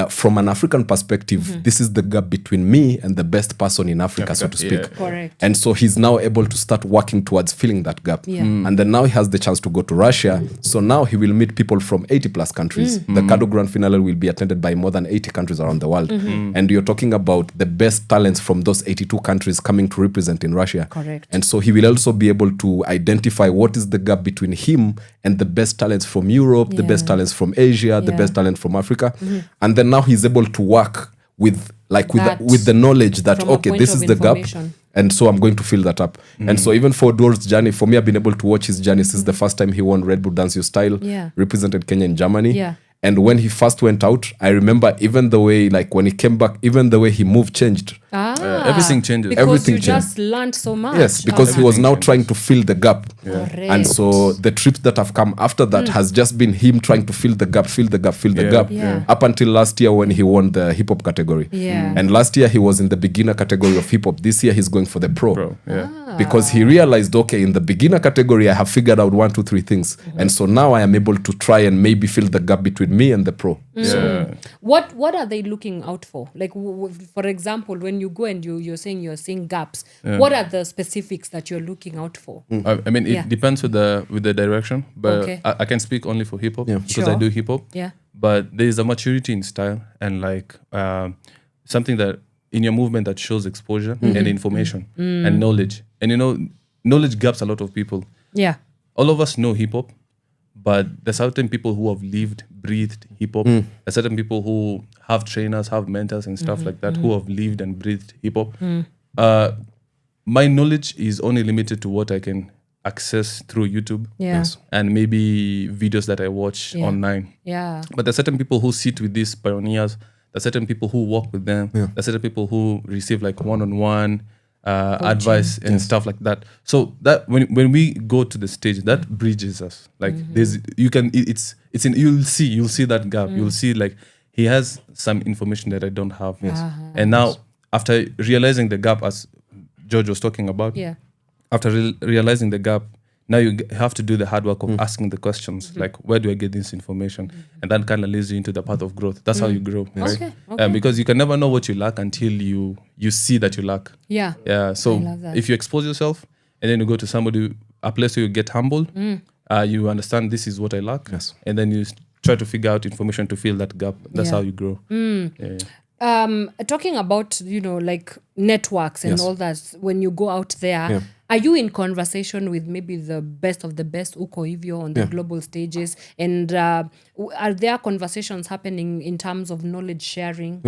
from an African perspective, this is the gap between me and the best person in Africa, so to speak. Correct. And so he's now able to start working towards filling that gap. And then now he has the chance to go to Russia. So now he will meet people from 80 plus countries. The Kado Grand Finale will be attended by more than 80 countries around the world. And you're talking about the best talents from those 82 countries coming to represent in Russia. Correct. And so he will also be able to identify what is the gap between him and the best talents from Europe, the best talents from Asia, the best talent from Africa. And then now he's able to work with the knowledge that, okay, this is the gap, and so I'm going to fill that up. And so even for Oduor's journey, for me, I've been able to watch his journey since the first time he won Red Bull Dance Your Style, represented Kenya in Germany. And when he first went out, I remember even the way, like when he came back, even the way he moved changed. Everything changes. Because everything you changed. Just learned so much. Yes, because he was now trying to fill the gap. And so the trips that have come after that has just been him trying to fill the gap. Up until last year when he won the hip hop category. And last year he was in the beginner category of hip hop. This year he's going for the pro. Because he realized, okay, in the beginner category I have figured out 1, 2, 3 things. And so now I am able to try and maybe fill the gap between me and the pro. So what are they looking out for? Like, for example, when you go and you're saying you're seeing gaps, what are the specifics that you're looking out for? I mean, it depends with the direction, but I can speak only for hip hop because I do hip hop. But there is a maturity in style and like something that in your movement that shows exposure and information and knowledge. And you know, knowledge gaps a lot of people. All of us know hip hop, but there's certain people who have lived, breathed hip hop. There's certain people who have trainers, have mentors and stuff like that, who have lived and breathed hip hop. My knowledge is only limited to what I can access through YouTube and maybe videos that I watch online. But there's certain people who sit with these pioneers. There's certain people who walk with them. There's certain people who receive like one-on-one advice and stuff like that. So that when we go to the stage, that bridges us. Like you'll see that gap. You'll see like he has some information that I don't have. And now after realizing the gap, as George was talking about, after realizing the gap, now you have to do the hard work of asking the questions, like where do I get this information? And that kind of leads you into the path of growth. That's how you grow, right? Because you can never know what you lack until you see that you lack. So if you expose yourself and then you go to a place where you get humble, you understand this is what I lack, and then you try to figure out information to fill that gap. That's how you grow. Talking about, like networks and all that, when you go out there, Are you in conversation with maybe the best of the best uko hivyo on the global stages? And are there conversations happening in terms of knowledge sharing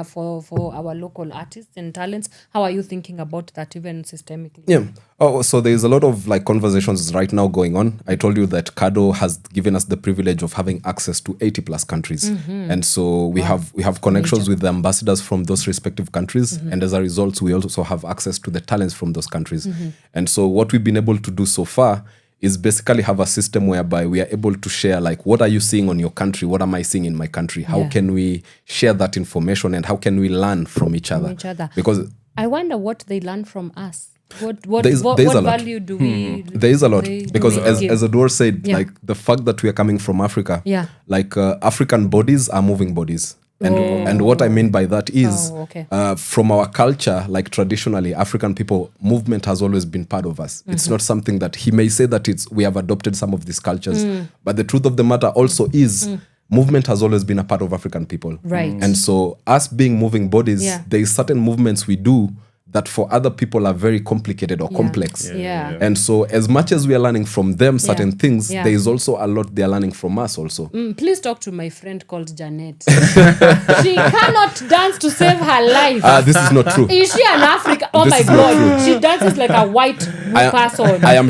for our local artists and talents? How are you thinking about that even systemically? Yeah. Oh, so there's a lot of like conversations right now going on. I told you that Kado has given us the privilege of having access to 80 plus countries. And so we have connections with the ambassadors from those respective countries. And as a result, we also have access to the talents from those countries. And so what we've been able to do so far is basically have a system whereby we are able to share, like, what are you seeing on your country? What am I seeing in my country? How can we share that information and how can we learn from each other? Because I wonder what they learn from us. What value do we... There is a lot. Because as Oduor said, like, the fact that we are coming from Africa, like, African bodies are moving bodies. And what I mean by that is, from our culture, like traditionally, African people, movement has always been part of us. It's not something that he may say that we have adopted some of these cultures. But the truth of the matter also is, movement has always been a part of African people. Right. And so us being moving bodies, there is certain movements we do that for other people are very complicated or complex. And so as much as we are learning from them certain things, there is also a lot they are learning from us also. Please talk to my friend called Janet. She cannot dance to save her life. This is not true. Is she an African? Oh This my is not God. true. She dances like a white person. I am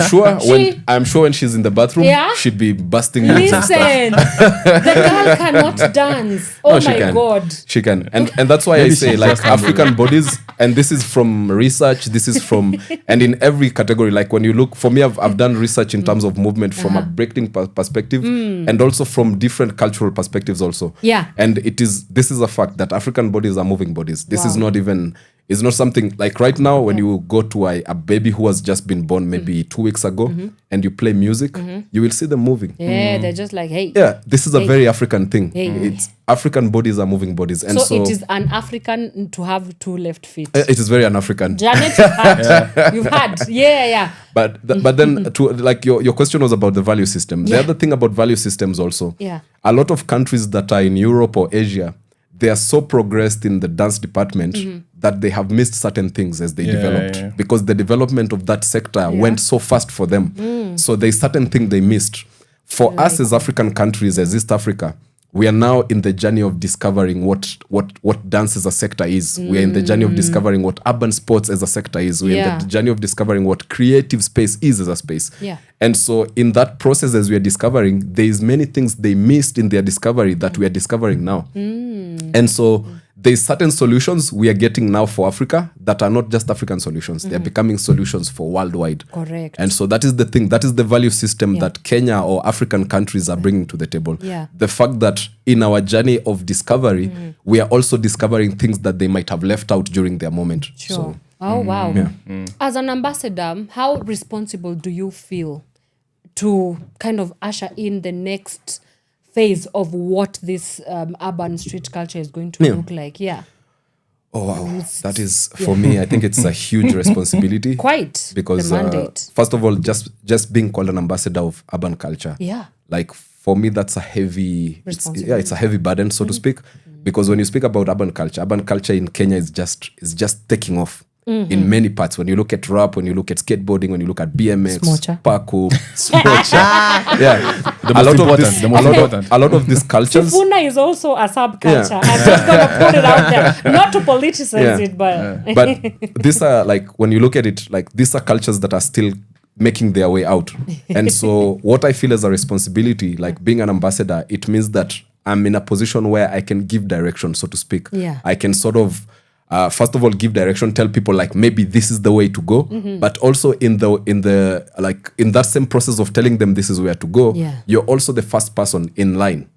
sure when she's in the bathroom, she'd be busting moves and Listen, stuff. the girl cannot dance. Oh No, she my can. God. She can. And that's why I say, like, African bodies, and this is from research, this is from, and in every category, like when you look, for me, I've done research in terms of movement from a breaking perspective and also from different cultural perspectives also. And this is a fact that African bodies are moving bodies. This is not even, it's not something, like right now when you go to a baby who has just been born maybe 2 weeks ago and you play music, you will see them moving. Yeah, they're just like, hey. Yeah, this is a very African thing. Hey. It's African bodies are moving bodies. And so it is an African to have 2 left feet. It is very un-African. Janet, you've had. Yeah. But then to like your question was about the value system. The other thing about value systems also, a lot of countries that are in Europe or Asia, they are so progressed in the dance department that they have missed certain things as they developed because the development of that sector went so fast for them. So there's certain things they missed. For us as African countries, as East Africa, we are now in the journey of discovering what dance as a sector is. We are in the journey of discovering what urban sports as a sector is. We are in the journey of discovering what creative space is as a space. And so in that process, as we are discovering, there is many things they missed in their discovery that we are discovering now. And so there's certain solutions we are getting now for Africa that are not just African solutions. They're becoming solutions for worldwide. Correct. And so that is the thing. That is the value system that Kenya or African countries are bringing to the table. The fact that in our journey of discovery, we are also discovering things that they might have left out during their moment. Sure. So, oh, wow. As an ambassador, how responsible do you feel to kind of usher in the next phase of what this urban street culture is going to look like? Oh, wow. That is, for me, I think it's a huge responsibility. Quite. Because, the mandate. First of all, just being called an ambassador of urban culture. Like, for me, that's a heavy, it's a heavy burden, so to speak. Because when you speak about urban culture in Kenya is just taking off. In many parts. When you look at rap, when you look at skateboarding, when you look at BMX, parkour, a lot of these cultures. Sifuna is also a subculture. I'm just going to put it out there. Not to politicize it, but... But these are, like, when you look at it, like, these are cultures that are still making their way out. And so what I feel as a responsibility, like being an ambassador, it means that I'm in a position where I can give direction, so to speak. I can sort of first of all give direction, tell people like maybe this is the way to go, but also in the like in that same process of telling them this is where to go, you're also the first person in line.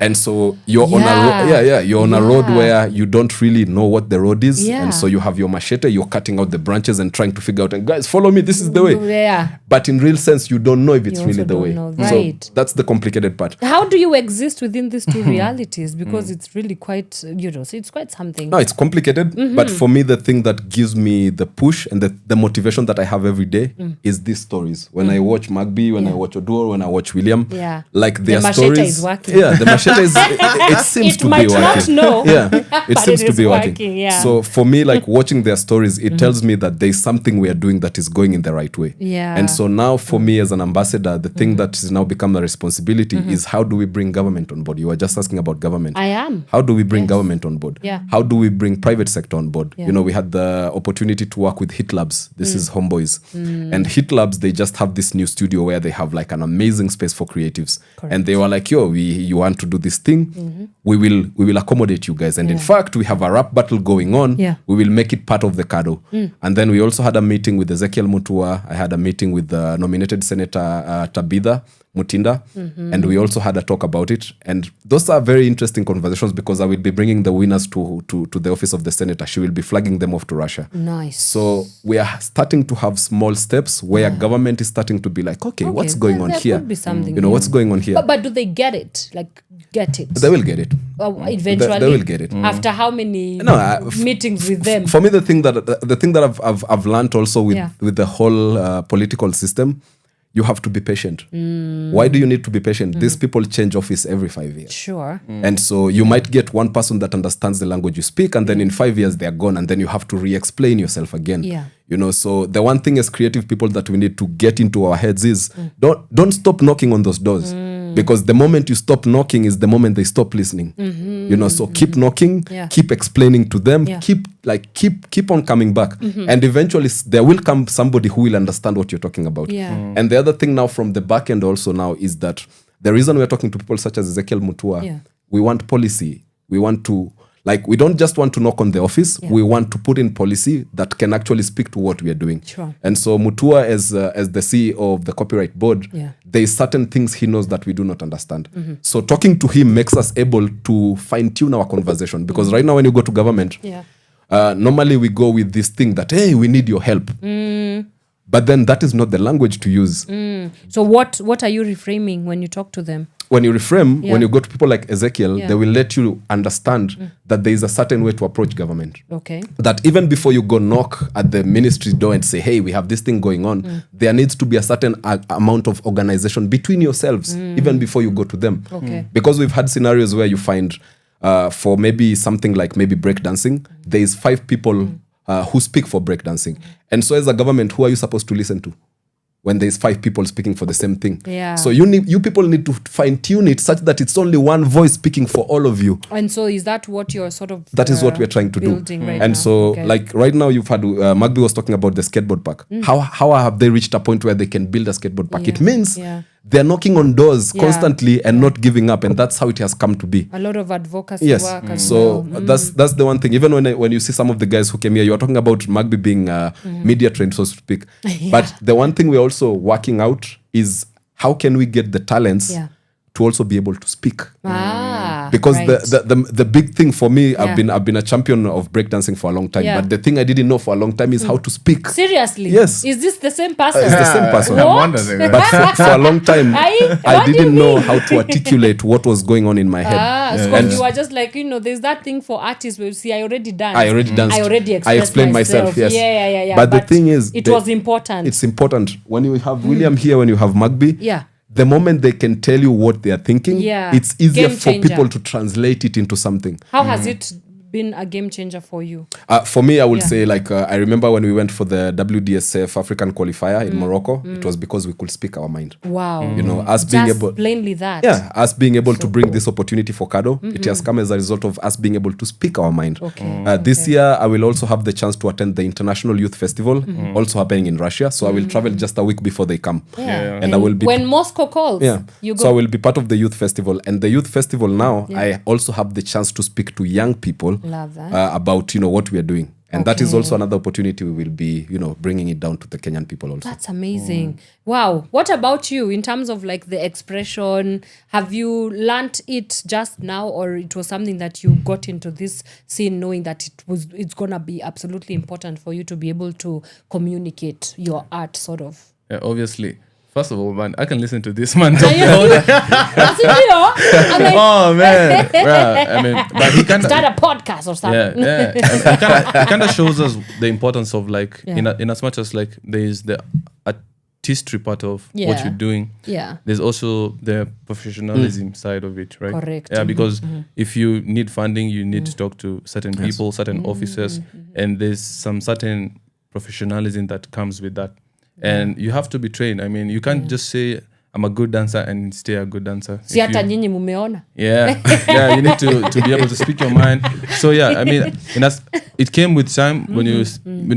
And so you're on a road, you're on a road where you don't really know what the road is, and so you have your machete, you're cutting out the branches and trying to figure out, and guys, follow me, this is the way. But in real sense, you don't know if it's really the way. So that's the complicated part. How do you exist within these two realities? Because it's really quite, so it's quite something. No, it's complicated, but for me, the thing that gives me the push and the motivation that I have every day is these stories. When I watch Magby, when I watch Oduor, when I watch William, like their stories. Machete is working. The machete it seems It to might be not working. know, Yeah, it but seems it to is be working. working, yeah. So for me, like watching their stories, it tells me that there's something we are doing that is going in the right way. Yeah. And so now for me as an ambassador, the thing that has now become a responsibility is how do we bring government on board? You were just asking about government. I am. How do we bring government on board? Yeah. How do we bring private sector on board? Yeah. You know, we had the opportunity to work with Hit Labs. This is Homeboys. And Hit Labs, they just have this new studio where they have like an amazing space for creatives. And they were like, yo, you want to do this thing? We will accommodate you guys. And in fact, we have a rap battle going on. Yeah. We will make it part of the Kado. And then we also had a meeting with Ezekiel Mutua. I had a meeting with the nominated Senator Tabitha Mutinda, and we also had a talk about it. And those are very interesting conversations because I will be bringing the winners to the office of the senator. She will be flagging them off to Russia. Nice. So we are starting to have small steps where government is starting to be like, okay, what's going on there here? could be something, You know, what's going on here? But do they get it? Like, get it? They will get it. Eventually, They will get it. After how many meetings with them? For me, the thing that I've learned also with Yeah. with the whole political system, you have to be patient. Why do you need to be patient? These people change office every 5 years. Sure. And so you might get one person that understands the language you speak, and then in 5 years they're gone, and then you have to re-explain yourself again. Yeah. You know, so the one thing as creative people that we need to get into our heads is don't stop knocking on those doors. Because the moment you stop knocking is the moment they stop listening. You know, so keep knocking, keep explaining to them, keep on coming back. And eventually there will come somebody who will understand what you're talking about. And the other thing now from the back end also now is that the reason we're talking to people such as Ezekiel Mutua, we want policy. We want to, we don't just want to knock on the office. We want to put in policy that can actually speak to what we are doing. Sure. And so Mutua, as the CEO of the Copyright Board, there is certain things he knows that we do not understand. So talking to him makes us able to fine-tune our conversation. Because right now when you go to government, normally we go with this thing that, hey, we need your help. But then that is not the language to use. So what are you reframing when you talk to them? When you reframe, when you go to people like Ezekiel, they will let you understand that there is a certain way to approach government. Okay. That even before you go knock at the ministry door and say, hey, we have this thing going on, there needs to be a certain amount of organization between yourselves, even before you go to them. Okay. Because we've had scenarios where you find, for maybe something like maybe breakdancing, there is 5 people who speak for breakdancing. And so as a government, who are you supposed to listen to? When there's 5 people speaking for the same thing. Yeah. So you people need to fine-tune it such that it's only one voice speaking for all of you. And so is that what you're sort of That is what we're trying to do. right And now? so Okay. like right now you've had Magby was talking about the skateboard park. How have they reached a point where they can build a skateboard park? It means they're knocking on doors constantly and not giving up, and that's how it has come to be. a lot of advocacy Yes. work as So well. that's the one thing. Even when you see some of the guys who came here, you are talking about Magby being media trained, so to speak. But the one thing we're also working out is how can we get the talents to also be able to speak. Because right. the big thing for me, Yeah. I've been a champion of breakdancing for a long time. Yeah. But the thing I didn't know for a long time is how to speak. Seriously? Yes. Is this the same person? It's the same person. What? But for a long time, what I do you didn't know mean? how to articulate what was going on in my head. So And you were just like, there's that thing for artists where you see, I already danced. I already danced. I already I expressed explained myself, yes. Yeah. But the thing is, it was important. It's important. When you have William here, when you have Magby, Yeah. the moment they can tell you what they are thinking, Yeah. it's easier Game for changer. people to translate it into something. How has it been a game changer for you? For me, I would Yeah. say, I remember when we went for the WDSF African qualifier in Morocco, it was because we could speak our mind. Wow. Us being Just able... plainly that. Yeah, us being able to bring this opportunity for Kado, it has come as a result of us being able to speak our mind. Okay. This year, I will also have the chance to attend the International Youth Festival, also happening in Russia. So I will travel just a week before they come. Yeah. And I will be... When Moscow calls, you go. So I will be part of the youth festival. And the youth festival now, Yeah. I also have the chance to speak to young people Love that. about, what we are doing. And that is Okay. also another opportunity we will be, bringing it down to the Kenyan people also. That's amazing. Wow. What about you in terms of the expression? Have you learnt it just now, or it was something that you got into this scene knowing that it's gonna be absolutely important for you to be able to communicate your art sort of? Yeah, obviously. First of all, man, I can listen to this man talk. I'm like, Oh man, yeah, but he kind of start a podcast or something. Yeah. It kind of shows us the importance of in as much as there is the artistry part of what Yeah. you're doing. Yeah. There's also the professionalism side of it, right? Correct. Yeah, because Mhm. if you need funding, you need to talk to certain Yes. people, certain officers, and there's some certain professionalism that comes with that. And you have to be trained. I mean, you can't just say I'm a good dancer and stay a good dancer. Si If hata you- nyinyi mumeona. yeah, yeah, you need to be able to speak your mind. So yeah, I mean, and it came with time when you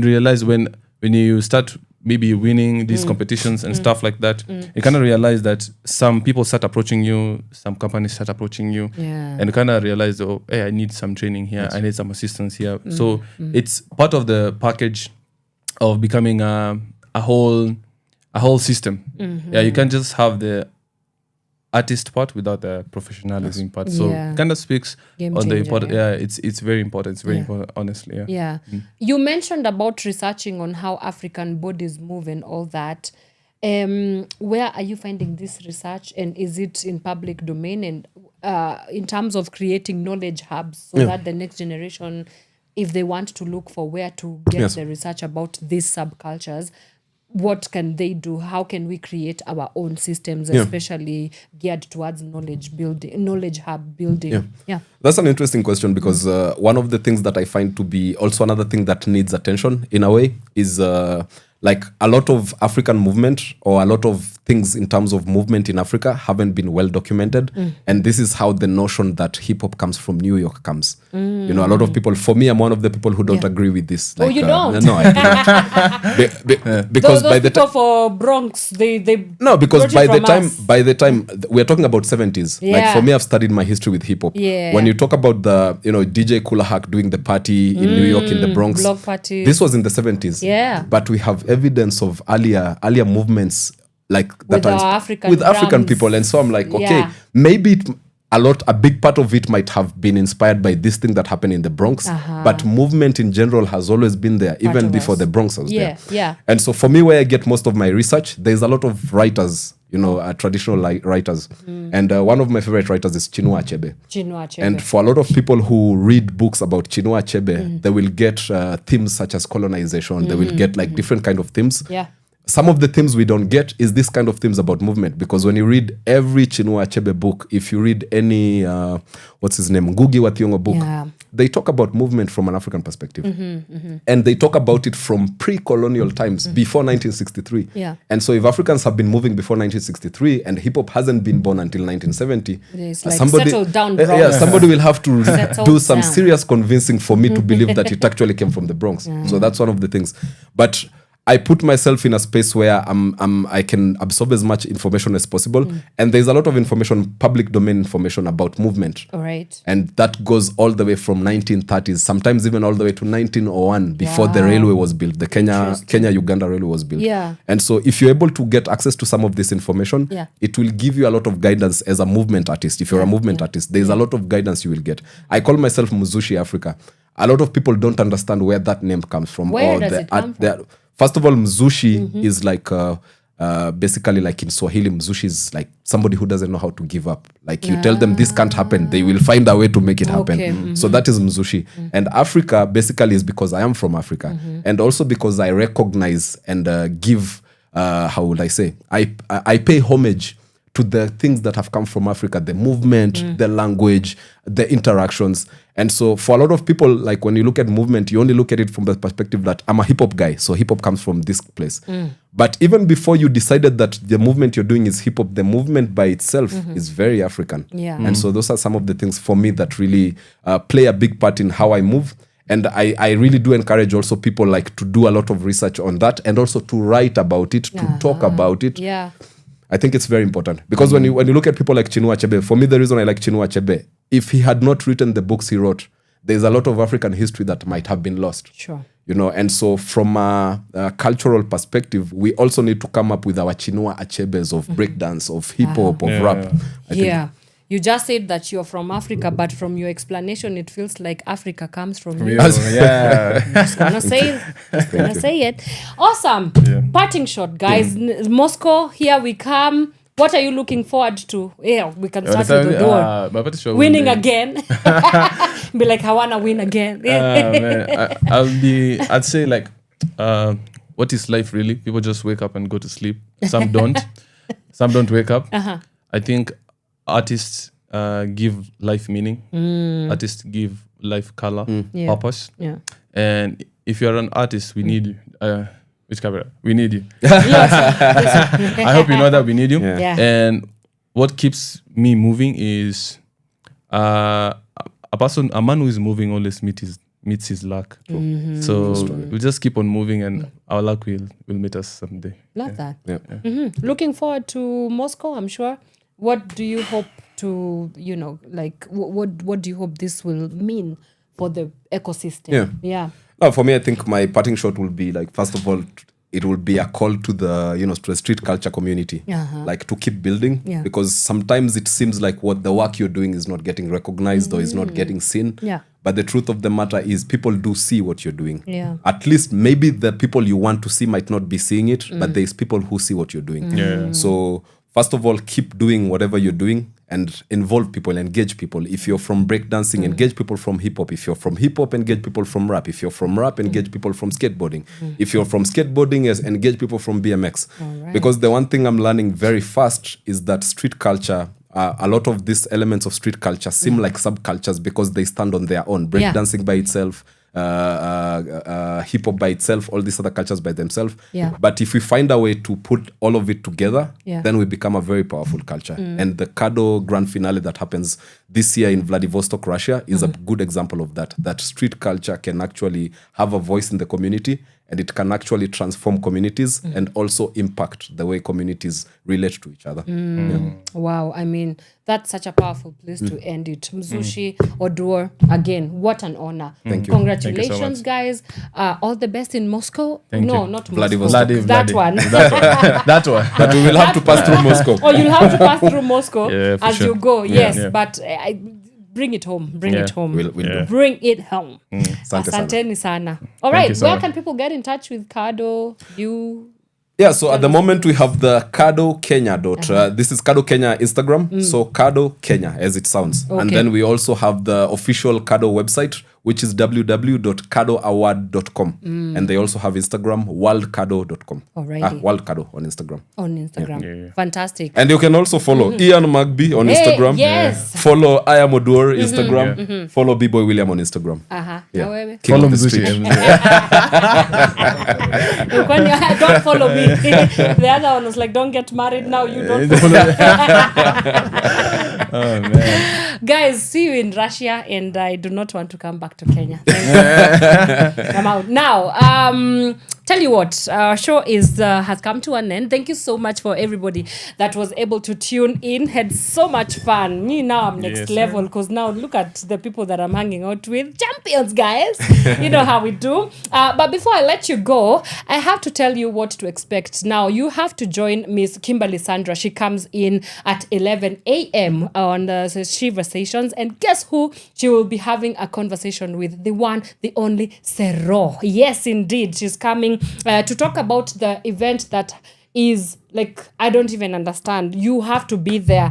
realize when you start maybe winning these competitions and stuff like that, you kind of realize that some people start approaching you, some companies start approaching you, Yeah. and kind of realize, oh, hey, I need some training here, I need some assistance here. So it's part of the package of becoming a whole system. Yeah, you can't just have the artist part without the professionalism part. So Yeah. kind of speaks Game on the changer, important. yeah. Yeah, it's very important. It's very important, honestly. Yeah. Yeah. You mentioned about researching on how African bodies move and all that. Where are you finding this research, and is it in public domain? And in terms of creating knowledge hubs so Yeah. that the next generation, if they want to look for where to get Yes. the research about these subcultures, what can they do? How can we create our own systems, Yeah. especially geared towards knowledge hub building? Yeah. That's an interesting question because one of the things that I find to be also another thing that needs attention in a way is like a lot of African movement or a lot of things in terms of movement in Africa haven't been well documented. And this is how the notion that hip hop comes from New York comes. You know, a lot of people, for me, I'm one of the people who don't agree with this. Oh, you don't? No, I do not. Because those by the people time... for Bronx, they No, because brought it by from the us. time we're talking about 70s. Like Yeah. for me, I've studied my history with hip hop. Yeah. When you talk about the, DJ Cooler Hack doing the party in New York in the Bronx, block parties. this was in the 70s. Yeah. But we have evidence of earlier movements like With that our African with African drums. people, and so I'm like, okay, Yeah. maybe a big part of it might have been inspired by this thing that happened in the Bronx, but movement in general has always been there, even of before us. the Bronx was Yeah, there. yeah. And so for me, where I get most of my research, there's a lot of writers, traditional writers. And one of my favorite writers is Chinua Achebe. Chinua Achebe. And for a lot of people who read books about Chinua Achebe, they will get themes such as colonization. They will get like different kind of themes. Yeah. Some of the themes we don't get is this kind of themes about movement, because when you read every Chinua Achebe book, if you read any, what's his name, Ngugi wa Thiong'o book, Yeah. they talk about movement from an African perspective. And they talk about it from pre-colonial times, before 1963. Yeah. And so if Africans have been moving before 1963 and hip-hop hasn't been born until 1970, It's like settle down, Bronx. yeah, somebody will have to Settle do some down. serious convincing for me to believe that it actually came from the Bronx. So that's one of the things. But I put myself in a space where I can absorb as much information as possible. And there's a lot of information, public domain information about movement. All right. And that goes all the way from 1930s, sometimes even all the way to 1901, before the Wow. railway was built. The Kenya-Uganda railway was built. Yeah. And so if you're able to get access to some of this information, Yeah. it will give you a lot of guidance as a movement artist. If you're a movement artist, there's a lot of guidance you will get. I call myself Mzushiafrica. A lot of people don't understand where that name comes from. Where or does the it come from? First of all, Mzushi is like basically like in Swahili, Mzushi is like somebody who doesn't know how to give up. Like you tell them this can't happen, they will find a way to make it happen. Okay, So that is Mzushi. And Africa basically is because I am from Africa, and also because I recognize and give, how would I say, I pay homage to the things that have come from Africa, the movement, the language, the interactions. And so for a lot of people, like when you look at movement, you only look at it from the perspective that I'm a hip hop guy, so hip hop comes from this place. But even before you decided that the movement you're doing is hip hop, the movement by itself is very African. Yeah. And so those are some of the things for me that really play a big part in how I move. And I really do encourage also people like to do a lot of research on that, and also to write about it, to talk about it. Yeah. I think it's very important because when you look at people like Chinua Achebe, for me the reason I like Chinua Achebe, if he had not written the books he wrote, there's a lot of African history that might have been lost. Sure. And so from a cultural perspective, we also need to come up with our Chinua Achebes of breakdance, of hip hop, of rap. I think. You just said that you're from Africa, but from your explanation, it feels like Africa comes from you. Yeah. Just wanna say it. Awesome. Parting shot, guys. Moscow, here we come. What are you looking forward to? Yeah, we can start with Oduor. My party shot Winning will be- again. Be like, I wanna win again. Man, I'd say like what is life really? People just wake up and go to sleep. Some don't. Some don't wake up. I think artists give life meaning. Artists give life color, purpose. Yeah. And if you're an artist, we need you. Which camera? We need you. I hope you know that we need you. Yeah. And what keeps me moving is a man who is moving always meets his luck. So we'll just keep on moving, and our luck will meet us someday. Love that. Yeah. Looking forward to Moscow, I'm sure. What do you hope to, what do you hope this will mean for the ecosystem? Yeah. No, for me, I think my parting shot will be like, first of all, it will be a call to the, to the street culture community, like to keep building, because sometimes it seems like what the work you're doing is not getting recognized or is not getting seen. Yeah. But the truth of the matter is people do see what you're doing. Yeah. At least maybe the people you want to see might not be seeing it, but there's people who see what you're doing. Yeah. So first of all, keep doing whatever you're doing and involve people, engage people. If you're from breakdancing, engage people from hip-hop. If you're from hip-hop, engage people from rap. If you're from rap, engage people from skateboarding. If you're from skateboarding, engage people from BMX. Right. Because the one thing I'm learning very fast is that street culture, a lot of these elements of street culture seem like subcultures because they stand on their own. Breakdancing by itself, hip-hop by itself, all these other cultures by themselves. Yeah. But if we find a way to put all of it together, Yeah. then we become a very powerful culture. And the Kado grand finale that happens this year in Vladivostok, Russia is a good example of that. That street culture can actually have a voice in the community, and it can actually transform communities and also impact the way communities relate to each other. Wow, I mean, that's such a powerful place to end it. Mzushi, Oduor, again, what an honor. Thank you. Congratulations, Thank you so much. guys. All the best in Moscow. Thank no, you. not Vladivostok. Moscow. That one. That one. But we will have to pass through Moscow. Oh, you'll have to pass through Moscow Yeah, for as sure. you go. Yeah. Yes, Yeah. but bring it home. Bring Yeah. it home. We'll do. Bring it home. Asante sana. Asanteni sana. All Thank right, you so where much. can people get in touch with Kado? You? Yeah, so at the moment we have the Kado Kenya this is Kado Kenya Instagram, so Kado Kenya as it sounds. And Okay. then we also have the official Kado website, which is www.kadoaward.com. And they also have Instagram, worldkado.com. Alrighty. World Kado on Instagram. On Instagram. Yeah. Fantastic. And you can also follow Ian Magby on Hey, Instagram. yes. Follow I Am Oduor Instagram. Follow B-Boy William on Instagram. Uh-huh. Yeah. Na wewe? King Follow of the Mzushi. street. Don't follow me. The other one was like, don't get married now. You don't Oh, man. Guys, see you in Russia, and I do not want to come back to Kenya. I'm out now. Tell you what, our show has come to an end. Thank you so much for everybody that was able to tune in. Had so much fun. Me now I'm next Yes, level, because now look at the people that I'm hanging out with. Champions, guys. You know how we do. But before I let you go, I have to tell you what to expect. Now, you have to join Miss Kimberly Sandra. She comes in at 11 a.m. on the Shiva Stations. And guess who? She will be having a conversation with the one, the only Sero. Yes, indeed. She's coming to talk about the event that is like, I don't even understand. You have to be there.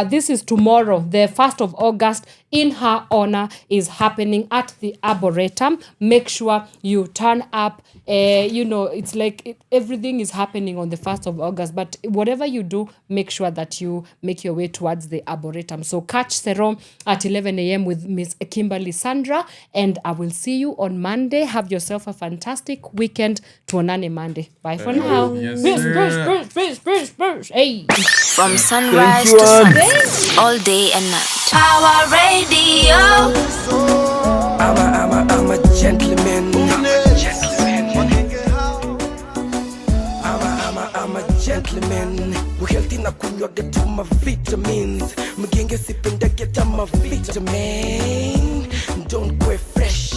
This is tomorrow, the 1st of August, in her honor, is happening at the Arboretum. Make sure you turn up. It's like everything is happening on the 1st of August, but whatever you do, make sure that you make your way towards the Arboretum. So catch Serom at 11 a.m. with Miss Kimberly Sandra, and I will see you on Monday. Have yourself a fantastic weekend. Tuonane Monday. Bye for now. Yes, Peace, sir. peace. Hey. From sunrise to sunset, all day and night. Power Radio. I'm a gentleman. I'm a gentleman. Healthy na kunywa get to my vitamins. Mgenge sipenda get my vitamin. Don't go fresh.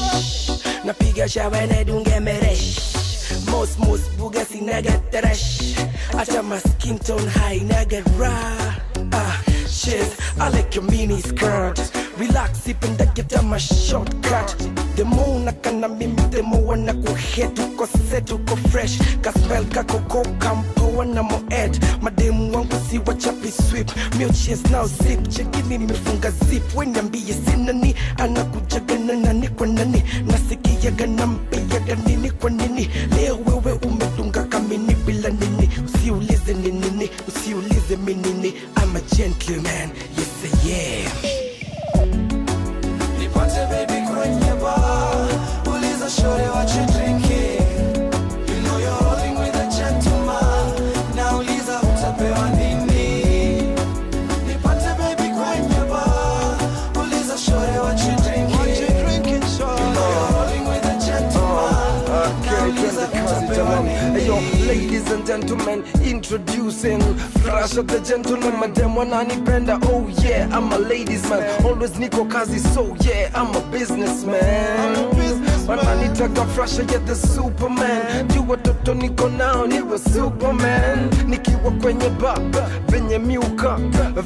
Napiga shawa na dunge meresh. Most bugasi na get trash. Acha my skin tone high na get raw. Shiz, I like your mini skirt. Relax, sipenda get my shortcut. The more nakana mimi, the more nakuhit. Uko set, uko fresh. Kaspel kako go kampo na mo ed. Mademu wangu si wachapi sweep. Milches now zip. Chekini mifunga zip. Wenyambie sinani. Anakujaga na nani kwa nani. Nasikiyaga na mpiyaga nini kwa nini. Leo wewe ume Ladies and gentlemen, introducing Flash of the gentleman, madam wananipenda. Oh yeah, I'm a ladies man, always niko kazi, so yeah, I'm a businessman. Wananitaka Flash, yeah, the Superman. Juu watoto niko nao niwe Superman. Nikiwa kwenye bar, venye miuka,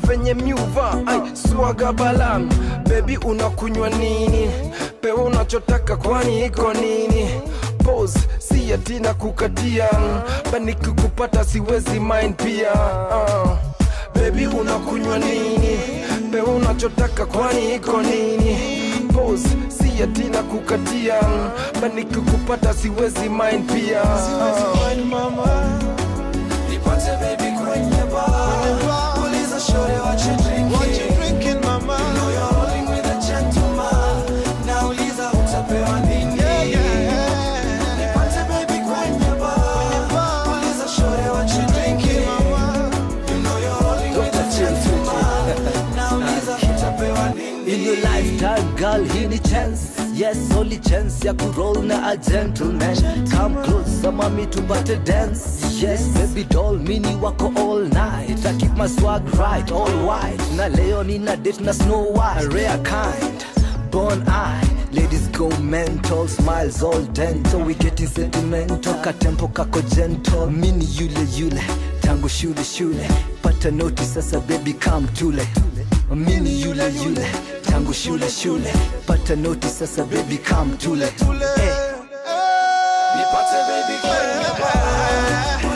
venye miuva, ay, swaga balan. Baby unakunywa nini? Pewa unachotaka kwani iko nini? Pose, si atina kukatia, bani kukupata siwezi mind pia. Baby unakunywa nini? Pewa unachotaka kwani iko nini? Pose, si atina kukatia, bani kukupata siwezi mind pia. Mama, nipate baby kwenye bar. Uliza shore what you drinking, mama. You know you're rolling with a gentleman. Now uliza utapewa nini? Nipate baby kwenye bar. Uliza shore what you drinking, mama. You know you're rolling with a gentleman. Now uliza utapewa nini? In your lifetime, girl, hii ni chance. Yes, only chance ya kuroll na a gentleman. Come close, mami tupate dance. Yes, baby doll, mini wako all night. I keep my swag right, all white. Na leo nina date na Snow White, rare kind, born eye. Ladies go mental, smiles all dental. We getting sentimental, katempo kako gentle. Mini yule, tangu shule. Pata noti sasa baby come tule. Mini yule, tangu shule. Pata noti sasa baby come tule. Nipate baby kwenye bar.